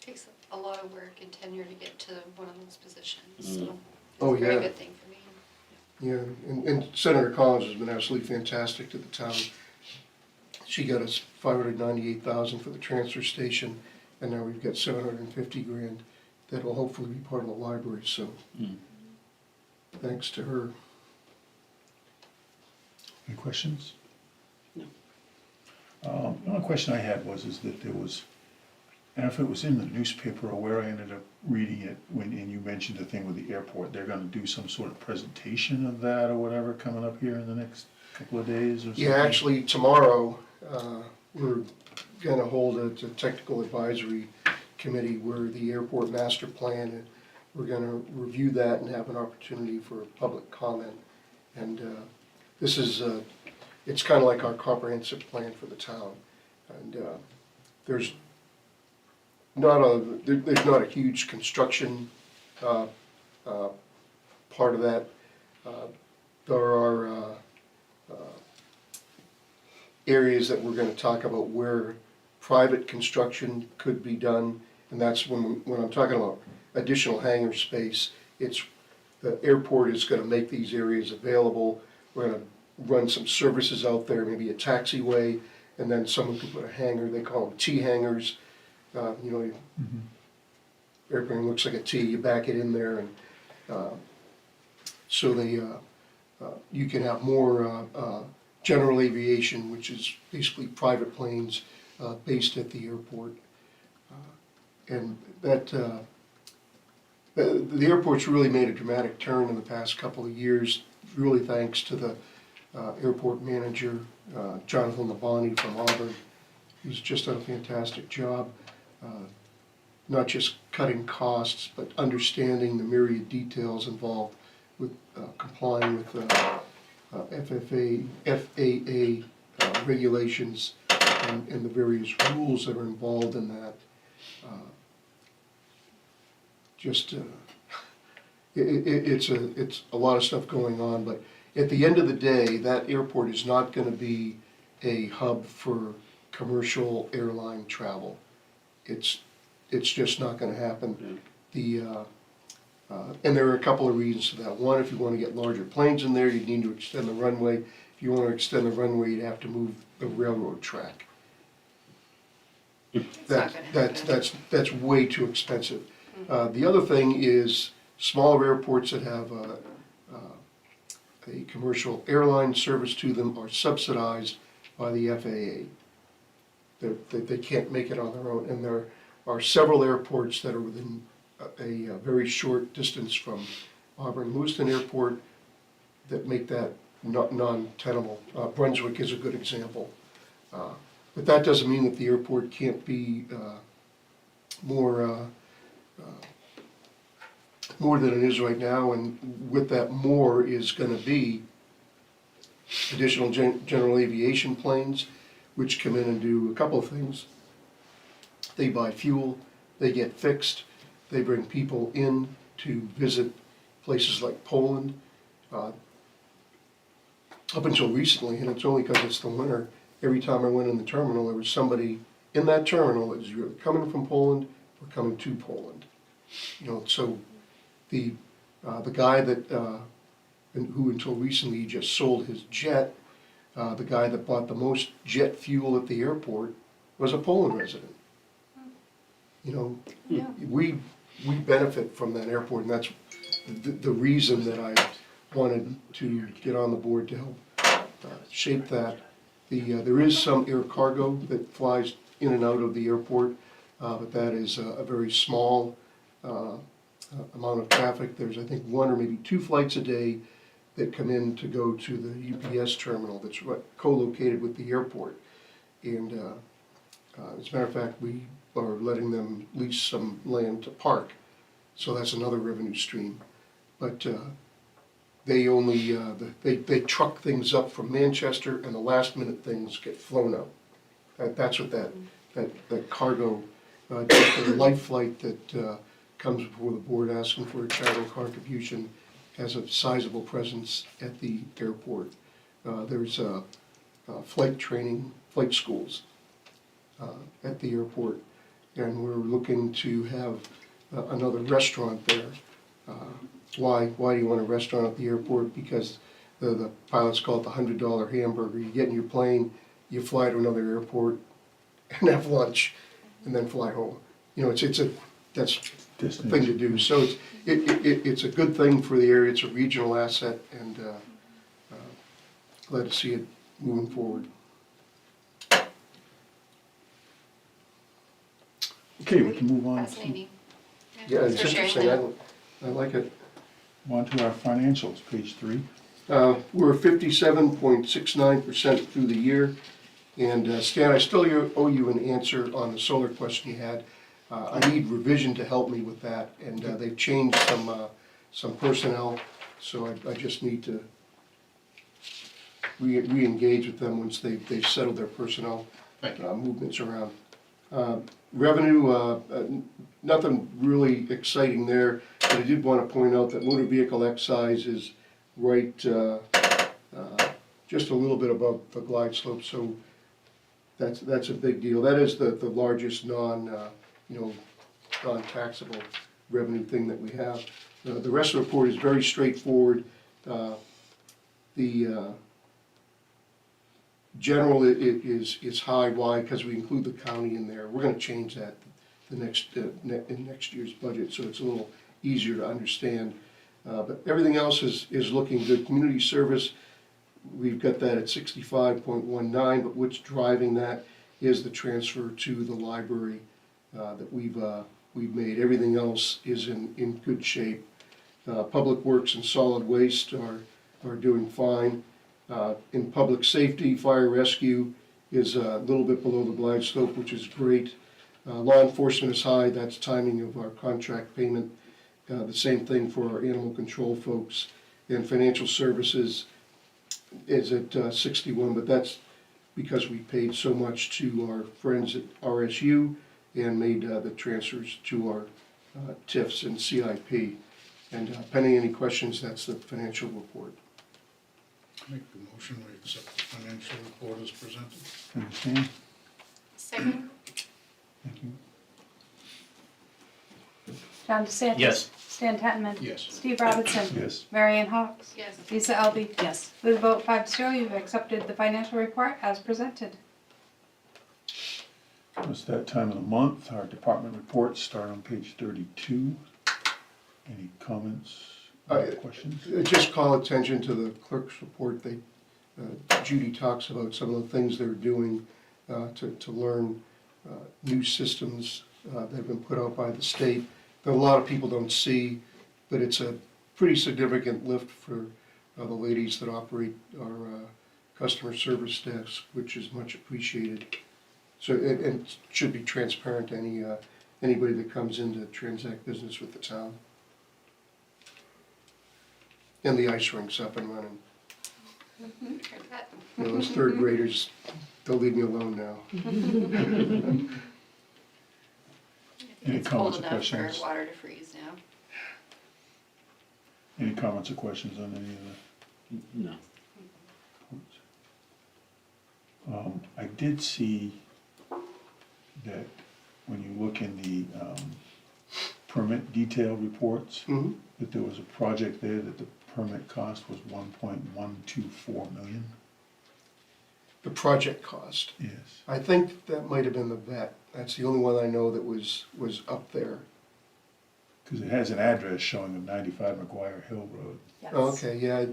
Takes a lot of work and tenure to get to one of those positions, so it's Oh, a very yeah. good thing for me. Yeah, and Senator Collins has been absolutely fantastic to the town. She got us $598,000 for the transfer station, and now we've got $750,000 that will hopefully be part of the library, so thanks to her. Any questions? No. The only question I had is that there was, I don't know if it was in the newspaper or where I ended up reading it, and you mentioned the thing with the airport, they're gonna do some sort of presentation of that or whatever coming up here in the next couple of days or something? Yeah, actually, tomorrow, we're gonna hold a technical advisory committee where the airport master plan, and we're gonna review that and have an opportunity for public comment. And this is, it's kind of like our comprehensive plan for the town. And there's not a huge construction part of that. There are areas that we're gonna talk about where private construction could be done, and that's when I'm talking about additional hangar space, it's, the airport is gonna make these areas available. We're gonna run some services out there, maybe a taxiway, and then someone could put a hangar, they call them T-hangars. You know, airplane looks like a T, you back it in there, and so they, you can have more general aviation, which is basically private planes based at the airport. And that, the airport's really made a dramatic turn in the past couple of years, really thanks to the airport manager, Jonathan Labonte from Auburn, who's just done a fantastic job, not just cutting costs, but understanding the myriad details involved with complying with FAA regulations and the various rules that are involved in that. It's a lot of stuff going on, but at the end of the day, that airport is not gonna be a hub for commercial airline travel. It's just not gonna happen. And there are a couple of reasons for that. One, if you wanna get larger planes in there, you need to extend the runway. If you wanna extend the runway, you'd have to move the railroad track. It's not gonna happen. That's way too expensive. The other thing is smaller airports that have a commercial airline service to them are subsidized by the FAA. They can't make it on their own, and there are several airports that are within a very short distance from Auburn-Lewiston Airport that make that non-tenable. Brunswick is a good example. But that doesn't mean that the airport can't be more than it is right now, and with that more is gonna be additional general aviation planes, which come in and do a couple of things. They buy fuel, they get fixed, they bring people in to visit places like Poland. Up until recently, and it's only because it's the winter, every time I went in the terminal, there was somebody in that terminal that was either coming from Poland or coming to Poland. You know, so the guy that, who until recently just sold his jet, the guy that bought the most jet fuel at the airport was a Poland resident. You know, Yeah. we benefit from that airport, and that's the reason that I wanted to get on the board to help shape that. There is some air cargo that flies in and out of the airport, but that is a very small amount of traffic. There's, I think, one or maybe two flights a day that come in to go to the UPS terminal that's co-located with the airport. And as a matter of fact, we are letting them lease some land to park, so that's another revenue stream. But they only, they truck things up from Manchester, and the last minute things get flown out. That's what that cargo, the light flight that comes before the board asking for a charitable contribution has a sizable presence at the airport. There's flight training, flight schools at the airport. And we're looking to have another restaurant there. Why do you want a restaurant at the airport? Because the pilots call it the $100 hamburger. You get in your plane, you fly to another airport and have lunch, and then fly home. You know, that's the thing to do. So it's a good thing for the area. It's a regional asset, and glad to see it moving forward. Okay, we can move on Fascinating. Yeah, it's Thanks for sharing interesting. that. I like it. to our financials, page 3. We're 57.69% through the year. And Stan, I still owe you an answer on the solar question you had. I need revision to help me with that, and they've changed some personnel, so I just need to re-engage with them once they've settled their personnel Thank you. movements around. Revenue, nothing really exciting there, but I did want to point out that motor vehicle excise is right just a little bit above the glide slope, so that's a big deal. That is the largest non-taxable revenue thing that we have. The rest of the report is very straightforward. The general is high. Why? Because we include the county in there. We're going to change that in next year's budget, so it's a little easier to understand. But everything else is looking good. Community service, we've got that at 65.19, but what's driving that is the transfer to the library that we've made. Everything else is in good shape. Public Works and Solid Waste are doing fine. In public safety, fire rescue is a little bit below the glide slope, which is great. Law enforcement is high. That's timing of our contract payment. The same thing for our animal control folks. And financial services is at 61, but that's because we paid so much to our friends at RSU and made the transfers to our TIFs and CIP. And pending any questions, that's the financial report. Make the motion, we accept the financial report as presented. Understand? Second? Thank you. John DeSantis. Yes. Stan Tatman. Yes. Steve Robinson. Yes. Mary Ann Hawks. Yes. Lisa Elby. Yes. With a vote 5-0, you've accepted the financial report as presented. It's that time of the month. Our department reports start on page 32. Any comments or questions? Just call attention to the clerk's report. Judy talks about some of the things they're doing to learn new systems that have been put out by the state that a lot of people don't see, but it's a pretty significant lift for the ladies that operate our customer service desk, which is much appreciated. So it should be transparent to anybody that comes in to transact business with the town. And the ice rink's up and running. Heard that. You know, those third graders, they'll leave me alone now. Any It's cold comments or enough for questions? water to freeze now. Any comments or questions on any of the No. reports? I did see that when you look in the permit detail reports, Mhm. that there was a project there that the permit cost was 1.124 million. The project cost. Yes. I think that might have been the vet. That's the only one I know that was up there. Because it has an address showing of 95 McGuire Hill Road. Yes. Okay, yeah.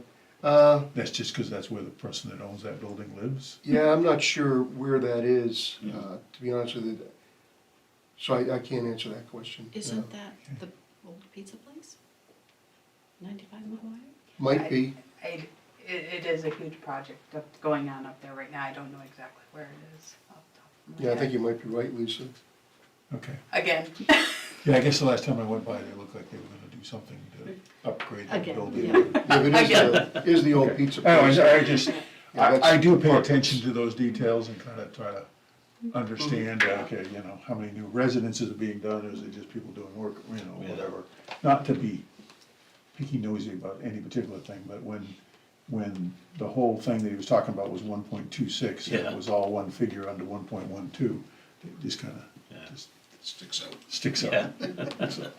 That's just because that's where the person that owns that building lives. Yeah, I'm not sure where that is, to be honest with you. So I can't answer that question. Isn't that the old pizza place? 95 McGuire? Might be. It is a huge project going on up there right now. I don't know exactly where it is off the top of my Yeah, I head. think you might be right, Lisa. Okay. Again, Yeah, I guess the last time I went by, they looked like they were gonna do something to upgrade that Again, building. yeah. Yeah, but it is the old pizza Anyways, place. I just, Yeah, I do pay that's- attention to those details and kind of try to understand, okay, you know, how many new residences are being done, or is it just people doing work, you know, whatever. Not to be picky nosy about any particular thing, but when when the whole thing that he was talking about was 1.26, and Yeah. it was all one figure under 1.12. It just kind Yeah. of just Sticks out. sticks out. Yeah. So,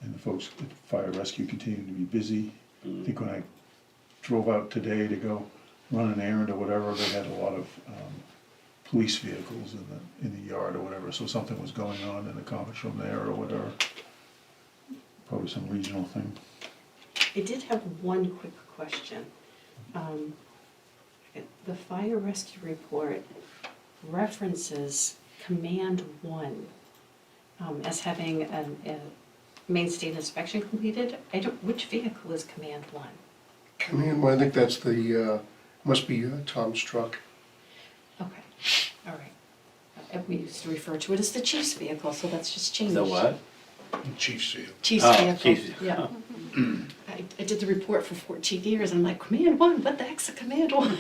and the folks at Fire Rescue continue to be busy. I think when I drove out today to go run an errand or whatever, they had a lot of police vehicles in the yard or whatever, so something was going on in the conference room there or whatever. Probably some regional thing. I did have one quick question. The fire rescue report references Command One as having a main state inspection completed. Which vehicle is Command One? Command, well, I think that's the, must be Tom's truck. Okay, all right. We used to refer to it as the chief's vehicle, so that's just changed. The what? Chief's seal. Chief's Oh, vehicle. chief's vehicle. Yeah. I did the report for 14 years, and I'm like, Command One, what the heck's a Command One?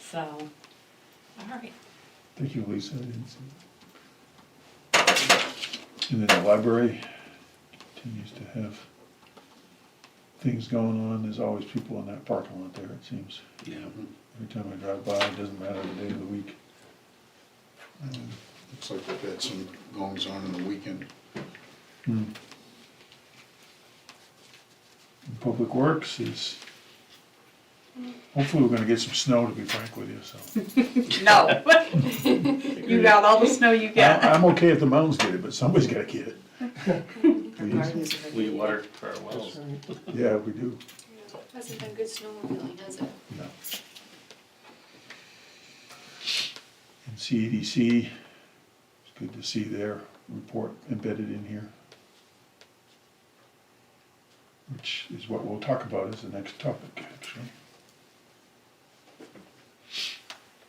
So, all right. Thank you, Lisa. I didn't see that. And then the library continues to have things going on. There's always people in that parking lot there, it seems. Yeah. Every time I drive by, it doesn't matter the day of the week. Looks like they've had some goings on in the weekend. And Public Works is, hopefully we're gonna get some snow, to be frank with you, so. No. You got all the snow you get. I'm okay if the mountains get it, but somebody's gotta get it. Please. We water for our wells. Yeah, we do. Hasn't been good snowmobiling, has it? No. And CEDC, it's good to see their report embedded in here, which is what we'll talk about as the next topic, actually.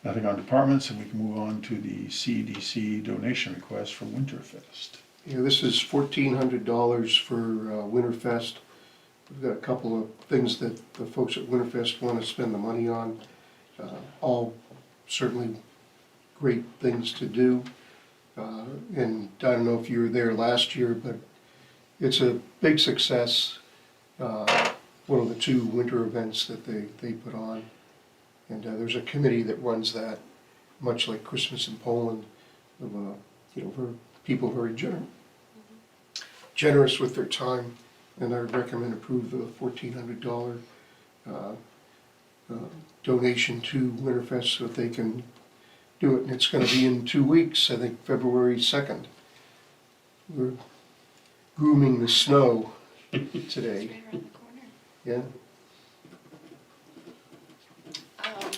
Nothing on departments, and we can move on to the CEDC donation request for Winterfest. Yeah, this is $1,400 for Winterfest. We've got a couple of things that the folks at Winterfest want to spend the money on. All certainly great things to do. And I don't know if you were there last year, but it's a big success. One of the two winter events that they put on. And there's a committee that runs that, much like Christmas in Poland, of people very generous with their time, and I would recommend approve the $1,400 donation to Winterfest so that they can do it. And it's going to be in 2 weeks, I think February 2nd. We're grooming the snow today. It's right around the corner. Yeah.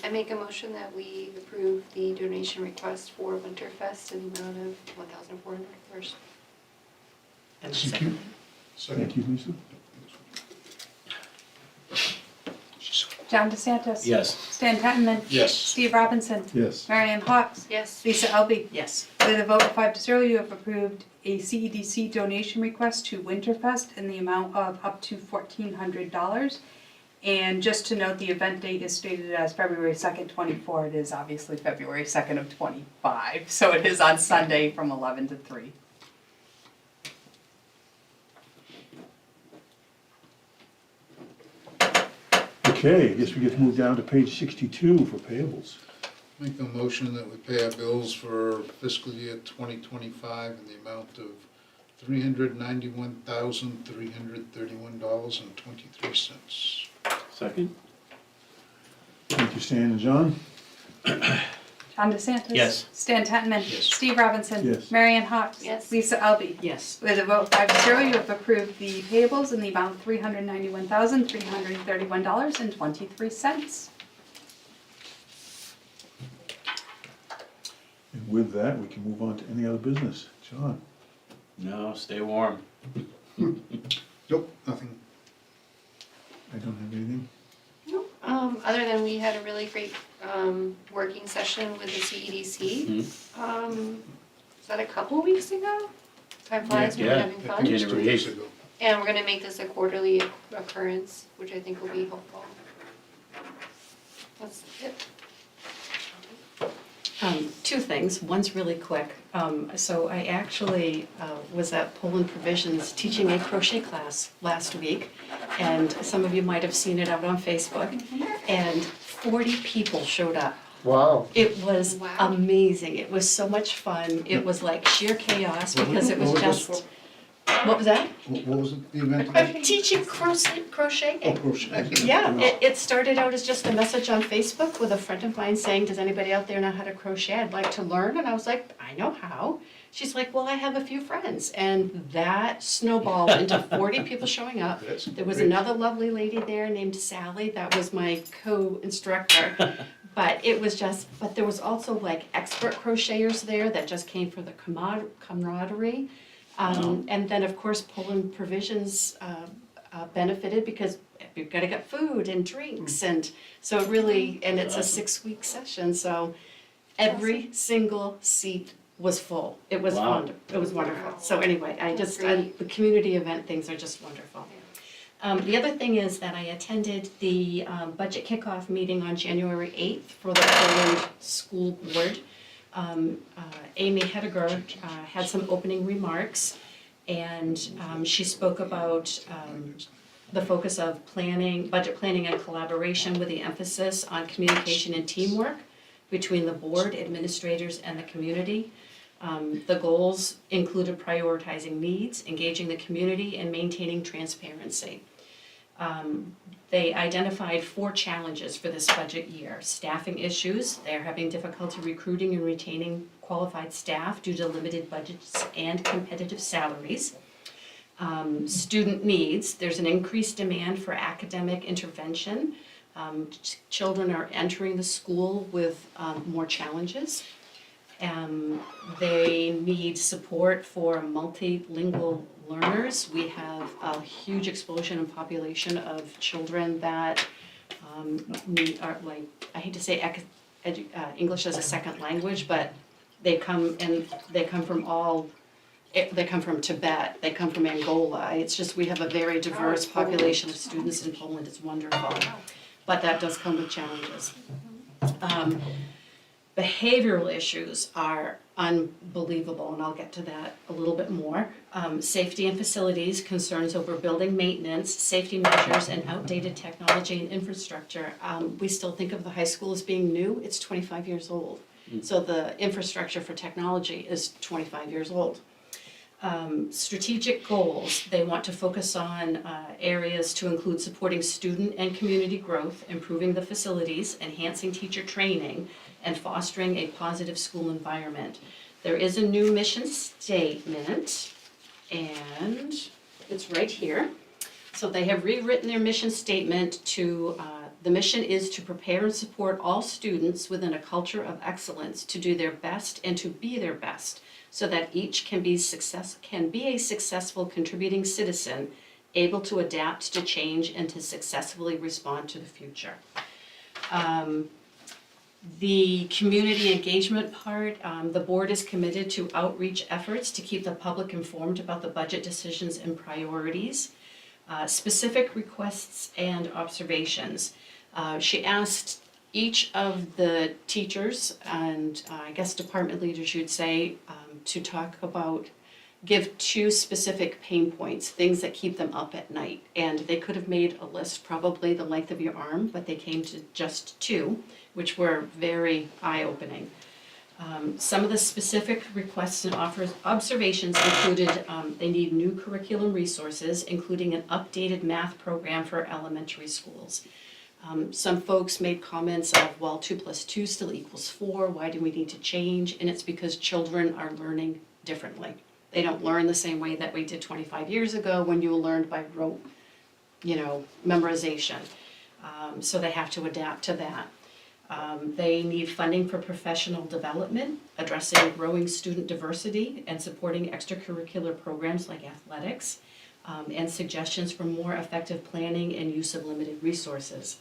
I make a motion that we approve the donation request for Winterfest in the amount of $1,400. And Thank you. Thank you, Lisa. John DeSantis. Yes. Stan Tettenman. Yes. Steve Robinson. Yes. Marianne Hawks. Yes. Lisa Elby. Yes. With a vote of 5-0, you have approved a CEDC donation request to Winterfest in the amount of up to $1,400. And just to note, the event date is stated as February 2nd, 24. It is obviously February 2nd of 25. So it is on Sunday from 11 to 3. Okay, I guess we get to move down to page 62 for payables. Make a motion that we pay our bills for fiscal year 2025 in the amount of $391,331.23. Second? Thank you, Stan and John. John DeSantis. Yes. Stan Tettenman. Yes. Steve Robinson. Yes. Marianne Hawks. Yes. Lisa Elby. Yes. With a vote of 5-0, you have approved the payables in the amount of $391,331.23. And with that, we can move on to any other business. John? No, stay warm. Nope, nothing. I don't have anything. Other than we had a really great working session with the CEDC. Is that a couple weeks ago? Time flies when you're Yeah. having I fun. think it was 2 January weeks 8th. ago. And we're gonna make this a quarterly occurrence, which I think will be helpful. That's it. two things. One's really quick. So I actually was at Poland Provisions teaching a crochet class last week, and some of you might have seen it out on Facebook, and 40 people showed up. Wow. It was amazing. It was so much fun. It was like sheer chaos because it was What was this just, what was that? What was it, the event? I'm teaching crocheting. Oh, crochet. Yeah, it started out as just a message on Facebook with a friend of mine saying, does anybody out there know how to crochet? I'd like to learn. And I was like, I know how. She's like, well, I have a few friends. And that snowballed into 40 people showing up. That's There was great. another lovely lady there named Sally. That was my co-instructor. But it was just, but there was also like expert crocheters there that just came for the camaraderie. And then, of course, Poland Provisions benefited because you've got to get food and drinks, and so it really, and it's a 6-week session, so every single seat was full. It was Wow. it was wonderful. So anyway, the community event things are just wonderful. The other thing is that I attended the budget kickoff meeting on January 8th for the Poland School Board. Amy Hediger had some opening remarks, and she spoke about the focus of planning, budget planning and collaboration with the emphasis on communication and teamwork between the board, administrators, and the community. The goals included prioritizing needs, engaging the community, and maintaining transparency. They identified 4 challenges for this budget year. Staffing issues, they're having difficulty recruiting and retaining qualified staff due to limited budgets and competitive salaries. Student needs, there's an increased demand for academic intervention. Children are entering the school with more challenges. They need support for multilingual learners. We have a huge explosion in population of children that are like, I hate to say English as a second language, but they come from Tibet, they come from Angola. It's just, we have a very diverse population of students in Poland. It's wonderful. But that does come with challenges. Behavioral issues are unbelievable, and I'll get to that a little bit more. Safety and facilities, concerns over building maintenance, safety measures, and outdated technology and infrastructure. We still think of the high school as being new. It's 25 years old. So the infrastructure for technology is 25 years old. Strategic goals, they want to focus on areas to include supporting student and community growth, improving the facilities, enhancing teacher training, and fostering a positive school environment. There is a new mission statement, and it's right here. So they have rewritten their mission statement to, the mission is to prepare and support all students within a culture of excellence to do their best and to be their best, so that each can be a successful contributing citizen, able to adapt to change and to successfully respond to the future. The community engagement part, the board is committed to outreach efforts to keep the public informed about the budget decisions and priorities. Specific requests and observations. She asked each of the teachers and I guess department leaders, you'd say, to talk about, give 2 specific pain points, things that keep them up at night. And they could have made a list probably the length of your arm, but they came to just 2, which were very eye-opening. Some of the specific requests and observations included they need new curriculum resources, including an updated math program for elementary schools. Some folks made comments of, well, 2 + 2 still equals 4, why do we need to change? And it's because children are learning differently. They don't learn the same way that we did 25 years ago when you learned by rote, memorization. So they have to adapt to that. They need funding for professional development, addressing growing student diversity and supporting extracurricular programs like athletics, and suggestions for more effective planning and use of limited resources.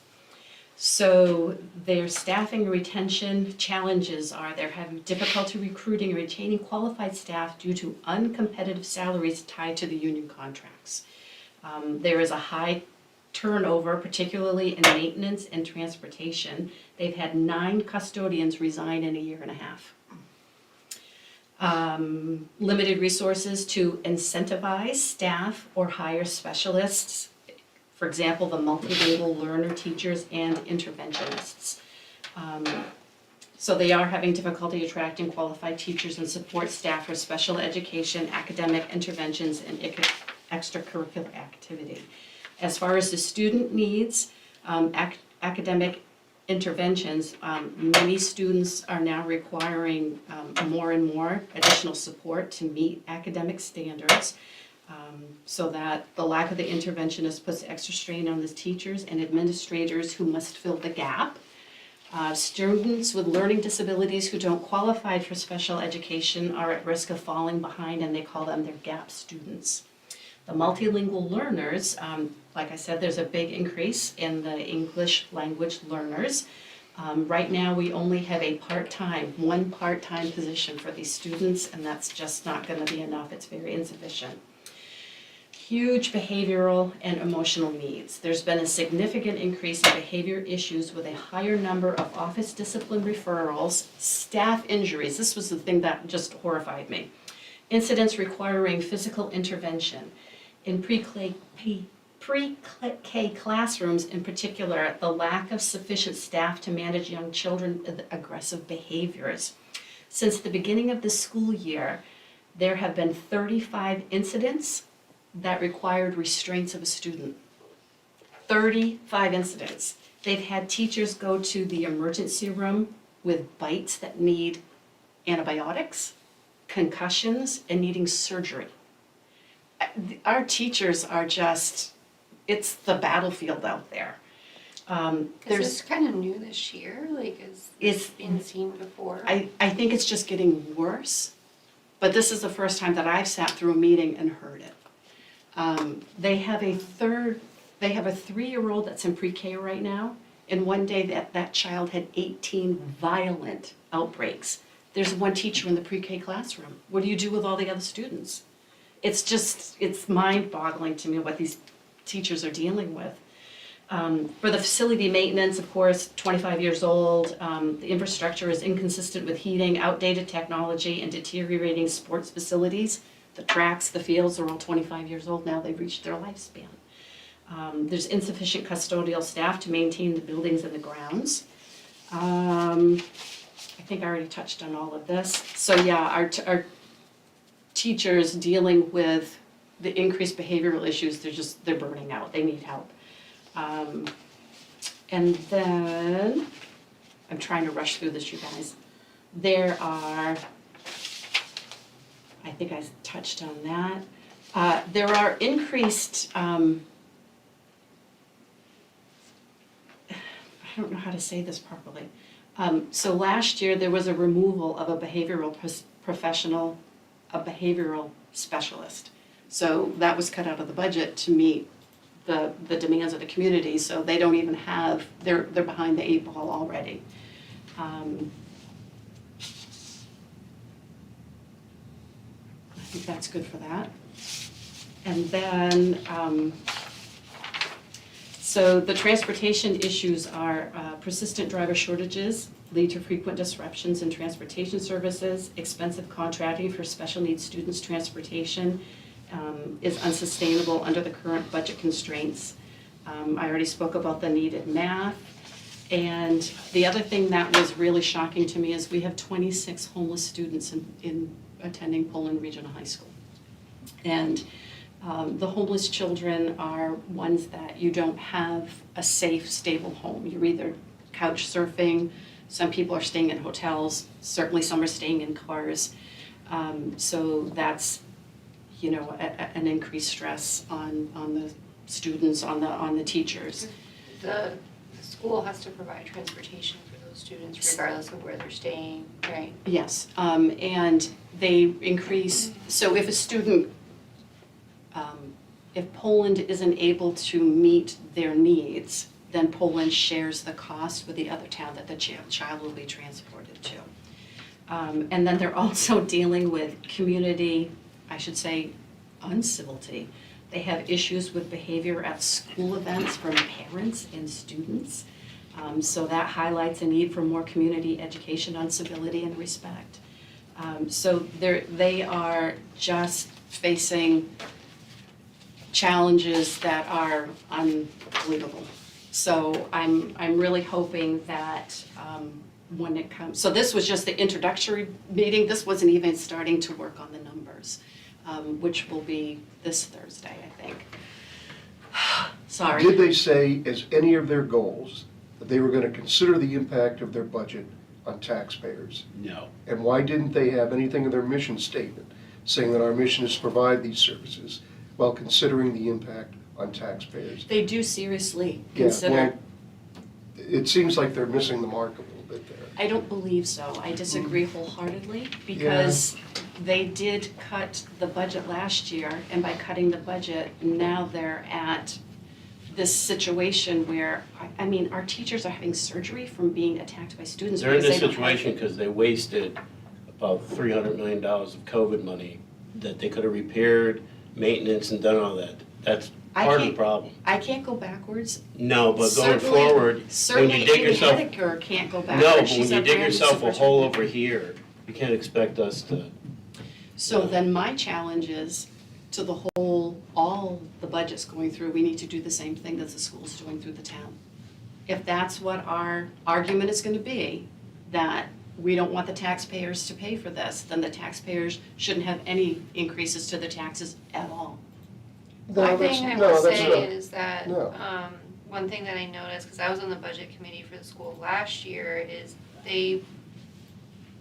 So their staffing and retention challenges are they're having difficulty recruiting and retaining qualified staff due to uncompetitive salaries tied to the union contracts. There is a high turnover, particularly in maintenance and transportation. They've had 9 custodians resign in a year and a half. Limited resources to incentivize staff or hire specialists. For example, the multilingual learner teachers and interventionists. So they are having difficulty attracting qualified teachers and support staff for special education, academic interventions, and extracurricular activity. As far as the student needs, academic interventions, many students are now requiring more and more additional support to meet academic standards. So that the lack of the interventionist puts extra strain on the teachers and administrators who must fill the gap. Students with learning disabilities who don't qualify for special education are at risk of falling behind, and they call them their gap students. The multilingual learners, like I said, there's a big increase in the English language learners. Right now, we only have one part-time position for these students, and that's just not gonna be enough. It's very insufficient. Huge behavioral and emotional needs. There's been a significant increase in behavior issues with a higher number of office discipline referrals, staff injuries. This was the thing that just horrified me. Incidents requiring physical intervention. In pre-K classrooms in particular, the lack of sufficient staff to manage young children with aggressive behaviors. Since the beginning of the school year, there have been 35 incidents that required restraints of a student. 35 incidents. They've had teachers go to the emergency room with bites that need antibiotics, concussions, and needing surgery. Our teachers are just, it's the battlefield out there. Is this kind of new this year? Like, is It's- this been seen before? I think it's just getting worse, but this is the first time that I've sat through a meeting and heard it. They have a 3-year-old that's in pre-K right now, and one day that child had 18 violent outbreaks. There's one teacher in the pre-K classroom. What do you do with all the other students? It's mind-boggling to me what these teachers are dealing with. For the facility maintenance, of course, 25 years old, the infrastructure is inconsistent with heating, outdated technology, and deteriorating sports facilities. The tracks, the fields are all 25 years old now, they've reached their lifespan. There's insufficient custodial staff to maintain the buildings and the grounds. I think I already touched on all of this. So yeah, our teachers dealing with the increased behavioral issues, they're burning out, they need help. And then, I'm trying to rush through this, you guys. There are, I think I touched on that. There are increased, I don't know how to say this properly. So last year, there was a removal of a behavioral professional, a behavioral specialist. So that was cut out of the budget to meet the demands of the community, so they don't even have, they're behind the 8 ball already. I think that's good for that. And then, so the transportation issues are persistent driver shortages lead to frequent disruptions in transportation services, expensive contracting for special needs students' transportation is unsustainable under the current budget constraints. I already spoke about the needed math. And the other thing that was really shocking to me is we have 26 homeless students in attending Poland Regional High School. And the homeless children are ones that you don't have a safe, stable home. You're either couch surfing, some people are staying in hotels, certainly some are staying in cars. So that's, you know, an increased stress on the students, on the teachers. The school has to provide transportation for those students regardless of where they're staying, right? Yes, and they increase, so if a student, if Poland isn't able to meet their needs, then Poland shares the cost with the other town that the child will be transported to. And then they're also dealing with community, I should say, uncivility. They have issues with behavior at school events from parents and students. So that highlights a need for more community education on civility and respect. So they are just facing challenges that are unbelievable. So I'm really hoping that when it comes, so this was just the introductory meeting, this wasn't even starting to work on the numbers, which will be this Thursday, I think. Sorry. Did they say as any of their goals that they were gonna consider the impact of their budget on taxpayers? No. And why didn't they have anything in their mission statement saying that our mission is to provide these services while considering the impact on taxpayers? They do seriously Yeah, consider. well, it seems like they're missing the mark a little bit there. I don't believe so. I disagree wholeheartedly because they did cut the budget last year, and by cutting the budget, now they're at this situation where, I mean, our teachers are having surgery from being attacked by students. They're in because this they don't have- situation because they wasted about $300 million of COVID money that they could have repaired, maintenance, and done all that. That's I part of the can't- problem. I can't go backwards. No, but going Certainly- forward, when Certainly you dig Amy yourself, Henniker can't go no, backwards. but when She's you our dig brand yourself a hole superintendent. over here, you can't expect us to. So then my challenge is to the whole, all the budgets going through, we need to do the same thing that the school's doing through the town. If that's what our argument is gonna be, that we don't want the taxpayers to pay for this, then the taxpayers shouldn't have any increases to their taxes at all. No, One that's- thing I no, will that's say not- is that, no. one thing that I noticed, because I was on the budget committee for the school last year, is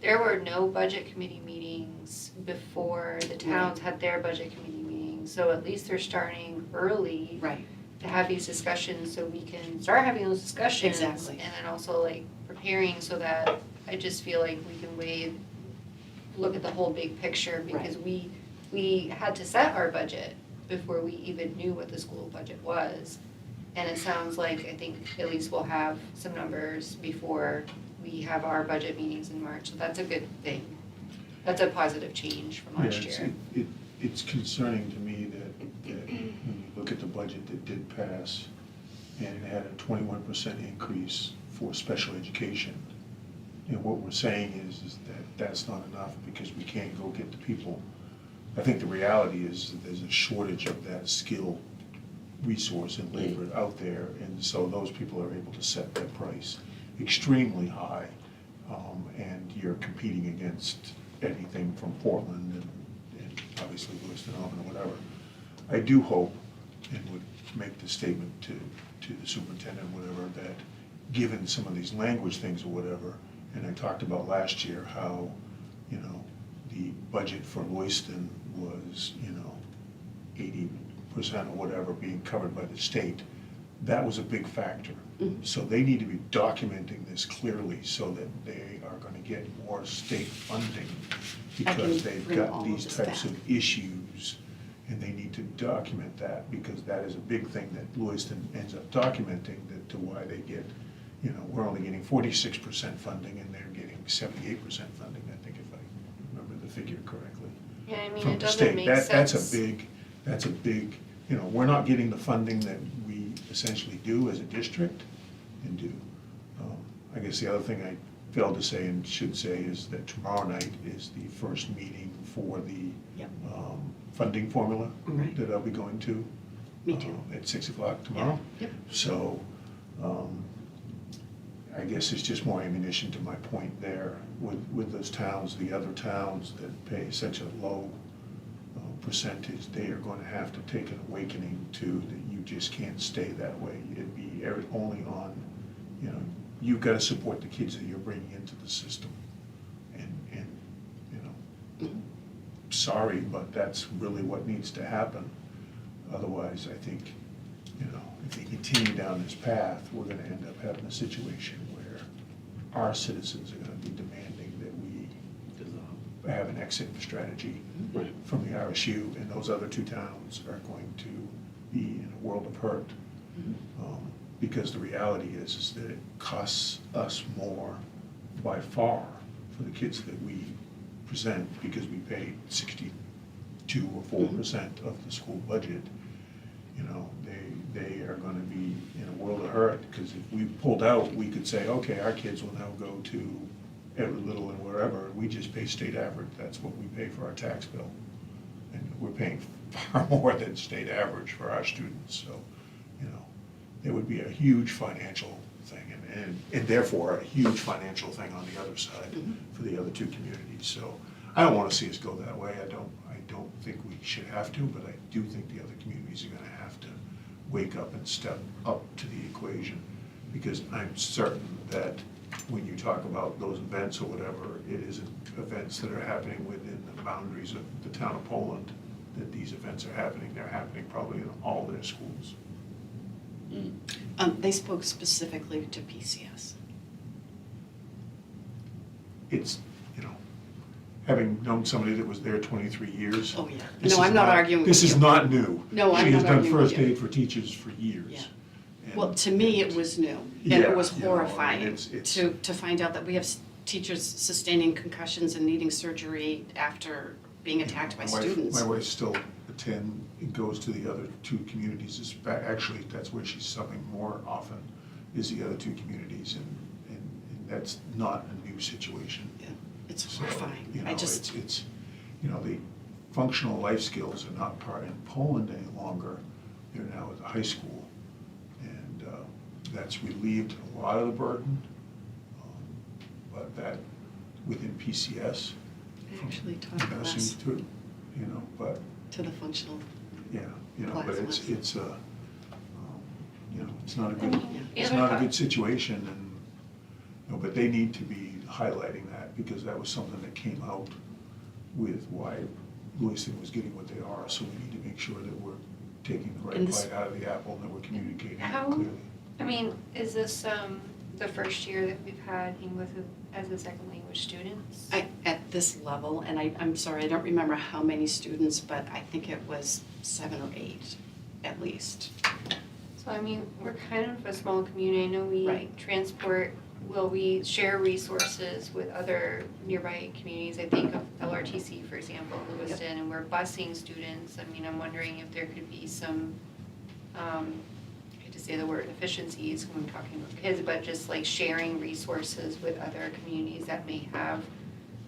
there were no budget committee meetings before the towns had their budget committee meetings. So at least they're starting early Right. to have these discussions so we can start having those discussions. Exactly. And then also like preparing so that I just feel like we can look at the whole big picture because we had to set our budget before we even knew what the school budget was. And it sounds like, I think at least we'll have some numbers before we have our budget meetings in March, so that's a good thing. That's a positive change from last Yeah, year. it's concerning to me that when you look at the budget that did pass, and it had a 21% increase for special education. And what we're saying is that that's not enough because we can't go get the people. I think the reality is that there's a shortage of that skill, resource and labor out there, and so those people are able to set that price extremely high. And you're competing against anything from Portland and obviously Lewiston, Auburn, or whatever. I do hope, and would make the statement to the superintendent, whatever, that given some of these language things or whatever, and I talked about last year how, the budget for Lewiston was, 80% or whatever being covered by the state. That was a big factor. Mhm. So they need to be documenting this clearly so that they are gonna get more state funding I can because they've bring all got of these this types back. of issues, and they need to document that, because that is a big thing that Lewiston ends up documenting, that to why they get, we're only getting 46% funding and they're getting 78% funding, I think, if I remember the figure correctly. Yeah, I mean, From it the doesn't state. make That's sense. a big, we're not getting the funding that we essentially do as a district and do. I guess the other thing I failed to say and should say is that tomorrow night is the first meeting for the Yep. funding formula Right. that I'll be going to. Me too. At 6 o'clock tomorrow. Yep. So, I guess it's just more ammunition to my point there with those towns, the other towns that pay such a low percentage, they are going to have to take an awakening to that you just can't stay that way. It'd be only on, you've got to support the kids that you're bringing into the system. And Mhm. sorry, but that's really what needs to happen. Otherwise, I think, if we continue down this path, we're gonna end up having a situation where our citizens are gonna be demanding that we have an exit strategy Right. from the RSU, and those other two towns are going to be in a world of hurt. Because the reality is that it costs us more by far for the kids that we present, because we pay 62 or 4% of the school budget. They are gonna be in a world of hurt, because if we pulled out, we could say, okay, our kids will now go to every little and wherever, and we just pay state average, that's what we pay for our tax bill. And we're paying far more than state average for our students, so, you know, there would be a huge financial thing, and therefore a huge financial thing on the other side for the other two communities, so I don't wanna see us go that way, I don't think we should have to, but I do think the other communities are gonna have to wake up and step up to the equation, because I'm certain that when you talk about those events or whatever, it isn't events that are happening within the boundaries of the town of Poland, that these events are happening, they're happening probably in all their schools. They spoke specifically to PCS. It's, you know, having known somebody that was there 23 years. Oh, yeah. this No, is I'm not arguing with This is you. not new. No, I'm not arguing with She has done first you. aid for teachers for years. Yeah. And- Well, to me, it was new, and Yeah, it was you know, I mean, horrifying it's- to find out that we have teachers sustaining concussions and needing surgery after being attacked by My wife- students. My wife still attends and goes to the other two communities, actually, that's where she's subbing more often, is the other two communities, and that's not a new situation. Yeah, it's So, horrifying. you know, I just, it's, you know, the functional life skills are not part in Poland any longer, they're now at the high school, and that's relieved a lot of the burden, but that, within PCS, I actually taught a nursing class to, you know, but, to the functional, yeah, you know, but Class. it's you know, it's not a good, Yeah. it's not a good situation, and, you know, but they need to be highlighting that, because that was something that came out with why Lewiston was getting what they are, so we need to make sure that we're taking the right And this- bite out of the apple, and that we're communicating it How- clearly. I mean, is this the first year that we've had English as a second language students? at this level, and I'm sorry, I don't remember how many students, but I think it was 7 or 8 at least. So I mean, we're kind of a small community. I know we Right. transport, we share resources with other nearby communities. I think of LRTC, for example, Lewiston, and we're busing students. I mean, I'm wondering if there could be some, I hate to say the word efficiencies when I'm talking about kids, but just like sharing resources with other communities that may have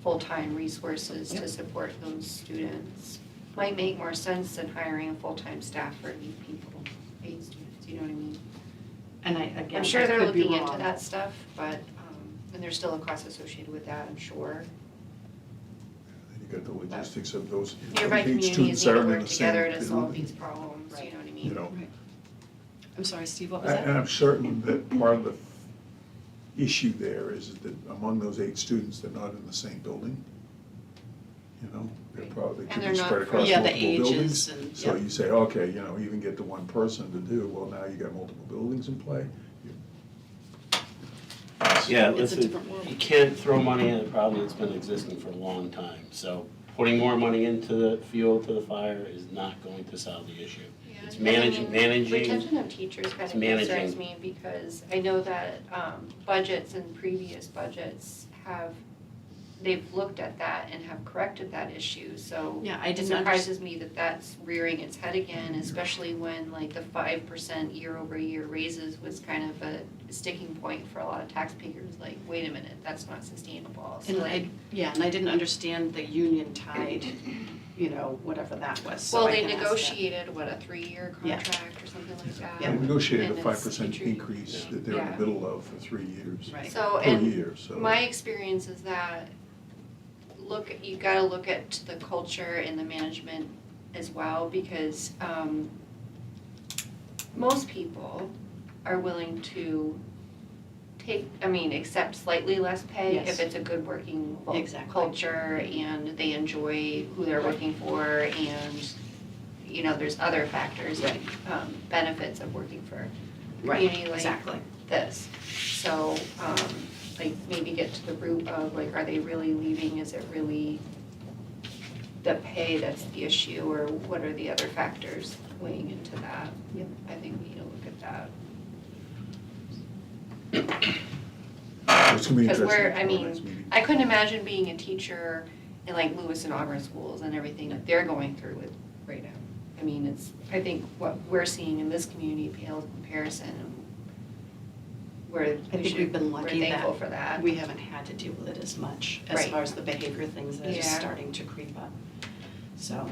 full-time resources to support those students. Might make more sense than hiring a full-time staff for 8 people, 8 students, you know what I mean? And again, I'm sure I they're could be looking into wrong. that stuff, but, and there's still a cost associated with that, I'm sure. And you got the logistics of those. Nearby eight communities students need to aren't in work the same together to solve building, these problems, you know what I mean? You know, Right. I'm sorry, Steve, what was and that? I'm certain that part of the issue there is that among those 8 students, they're not in the same building. You know, they're Right. probably, And could they're be not spread from- across Yeah, the multiple buildings. ages and- So yep. you say, okay, you know, even get the one person to do, well, now you got multiple buildings in play. Yeah, It's a listen, different world. you can't throw money at a problem that's been existing for a long time. So putting more money into the fuel to the fire is not going to solve the issue. Yeah, It's and I mean, managing. Retention of teachers kind It's of concerns managing. me because I know that budgets and previous budgets they've looked at that and have corrected that issue, so. Yeah, I It didn't surprises me that that's rearing its head again, especially when like the 5% year-over-year raises was kind of a sticking point for a lot of taxpayers, like, wait a minute, that's not sustainable, so And like. I didn't understand the union tied, whatever that was, so Well, I they can ask that. negotiated, what, a 3-year Yeah. contract or something like that? Yeah. They negotiated And a it's 5% teacher- increase that they're in Yeah. the middle of for 3 years. Right. So, Per and year, so. my experience is that you gotta look at the culture and the management as well, because most people are willing to accept slightly less pay Yes. if it's a good working Exactly. culture and they enjoy who they're working for, and there's other factors like benefits of working for a Right, community like exactly. this. So, like, maybe get to the root of, like, are they really leaving? Is it really the pay that's the issue, or what are the other factors weighing into that? Yep. I think we need to look at that. It's gonna be Because interesting we're, for I our mean, next meeting. I couldn't imagine being a teacher in like Lewis and Auburn schools and everything that they're going through with right now. I mean, I think what we're seeing in this community pales in comparison. we're, I think we've been we're lucky thankful that for that. we haven't had to deal with it as much as Right. far as the behavior things that are just Yeah. starting to creep up. So,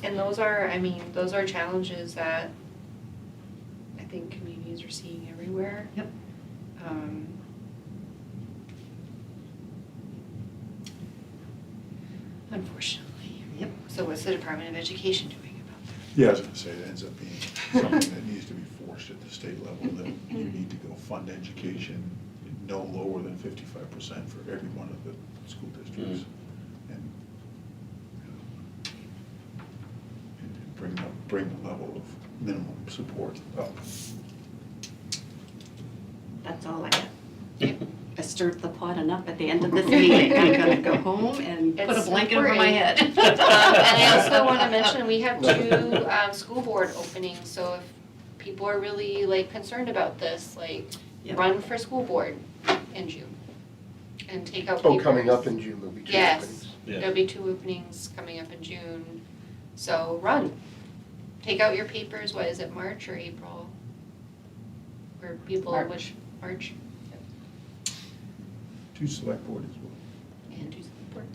And those are, I mean, those are challenges that I think communities are seeing everywhere. Yep. Unfortunately. Yep. So what's the Department of Education doing about that? Yeah, I was gonna say, it ends up being something that needs to be forced at the state level, that you need to go fund education no lower than 55% for every one of the school districts. And bring the level of minimum support up. that's all I got. I stirred the pot enough at the end of this meeting. I'm gonna go home and put a It's blanket over my head. And I also want to mention, we have 2 school board openings, so if people are really like concerned about this, like, Yep. run for school board in June. And take out papers. Oh, coming up in June, there'll be 2 Yes, openings. Yeah. there'll be 2 openings coming up in June, so run. Take out your papers, what is it, March or April? Where people would, March 2 select board as well. and 2 school board.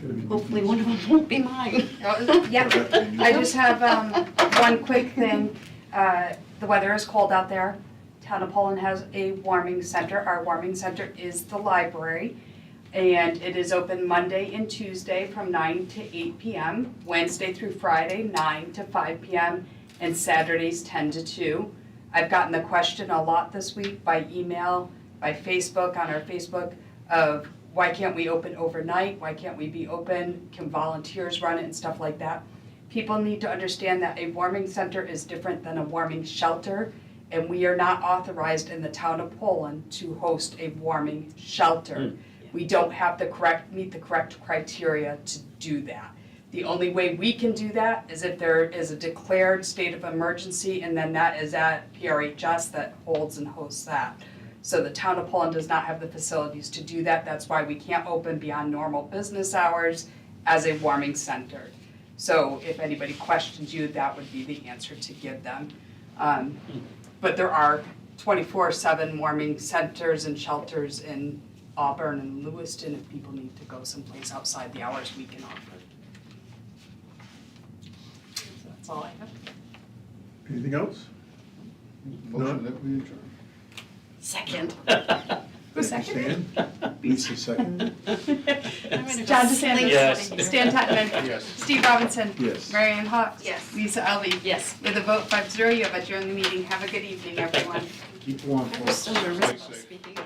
Gotta be Hopefully one of them won't be mine. Yep, I just have one quick thing. The weather is cold out there. Town of Poland has a warming center. Our warming center is the library. And it is open Monday and Tuesday from 9 to 8 p.m., Wednesday through Friday, 9 to 5 p.m., and Saturdays, 10 to 2. I've gotten the question a lot this week by email, by Facebook, on our Facebook, of why can't we open overnight? Why can't we be open? Can volunteers run it and stuff like that? People need to understand that a warming center is different than a warming shelter, and we are not authorized in the town of Poland to host a warming shelter. We don't have meet the correct criteria to do that. The only way we can do that is if there is a declared state of emergency, and then that is at PRHS that holds and hosts that. So the town of Poland does not have the facilities to do that. That's why we can't open beyond normal business hours as a warming center. So if anybody questions you, that would be the answer to give them. But there are 24/7 warming centers and shelters in Auburn and Lewiston if people need to go someplace outside the hours we can offer. So that's all I have. Anything else? Motion that we adjourn. Second. Who's second? Stan? Lisa second? John DeSantis. Yes. Stan Tatman. Yes. Steve Robinson. Yes. Marion Hawks. Yes. Lisa Elvey. Yes. With a vote 5-0, you have adjourned the meeting. Have a good evening, everyone. Keep warm, I was folks. so nervous Stay about safe. speaking.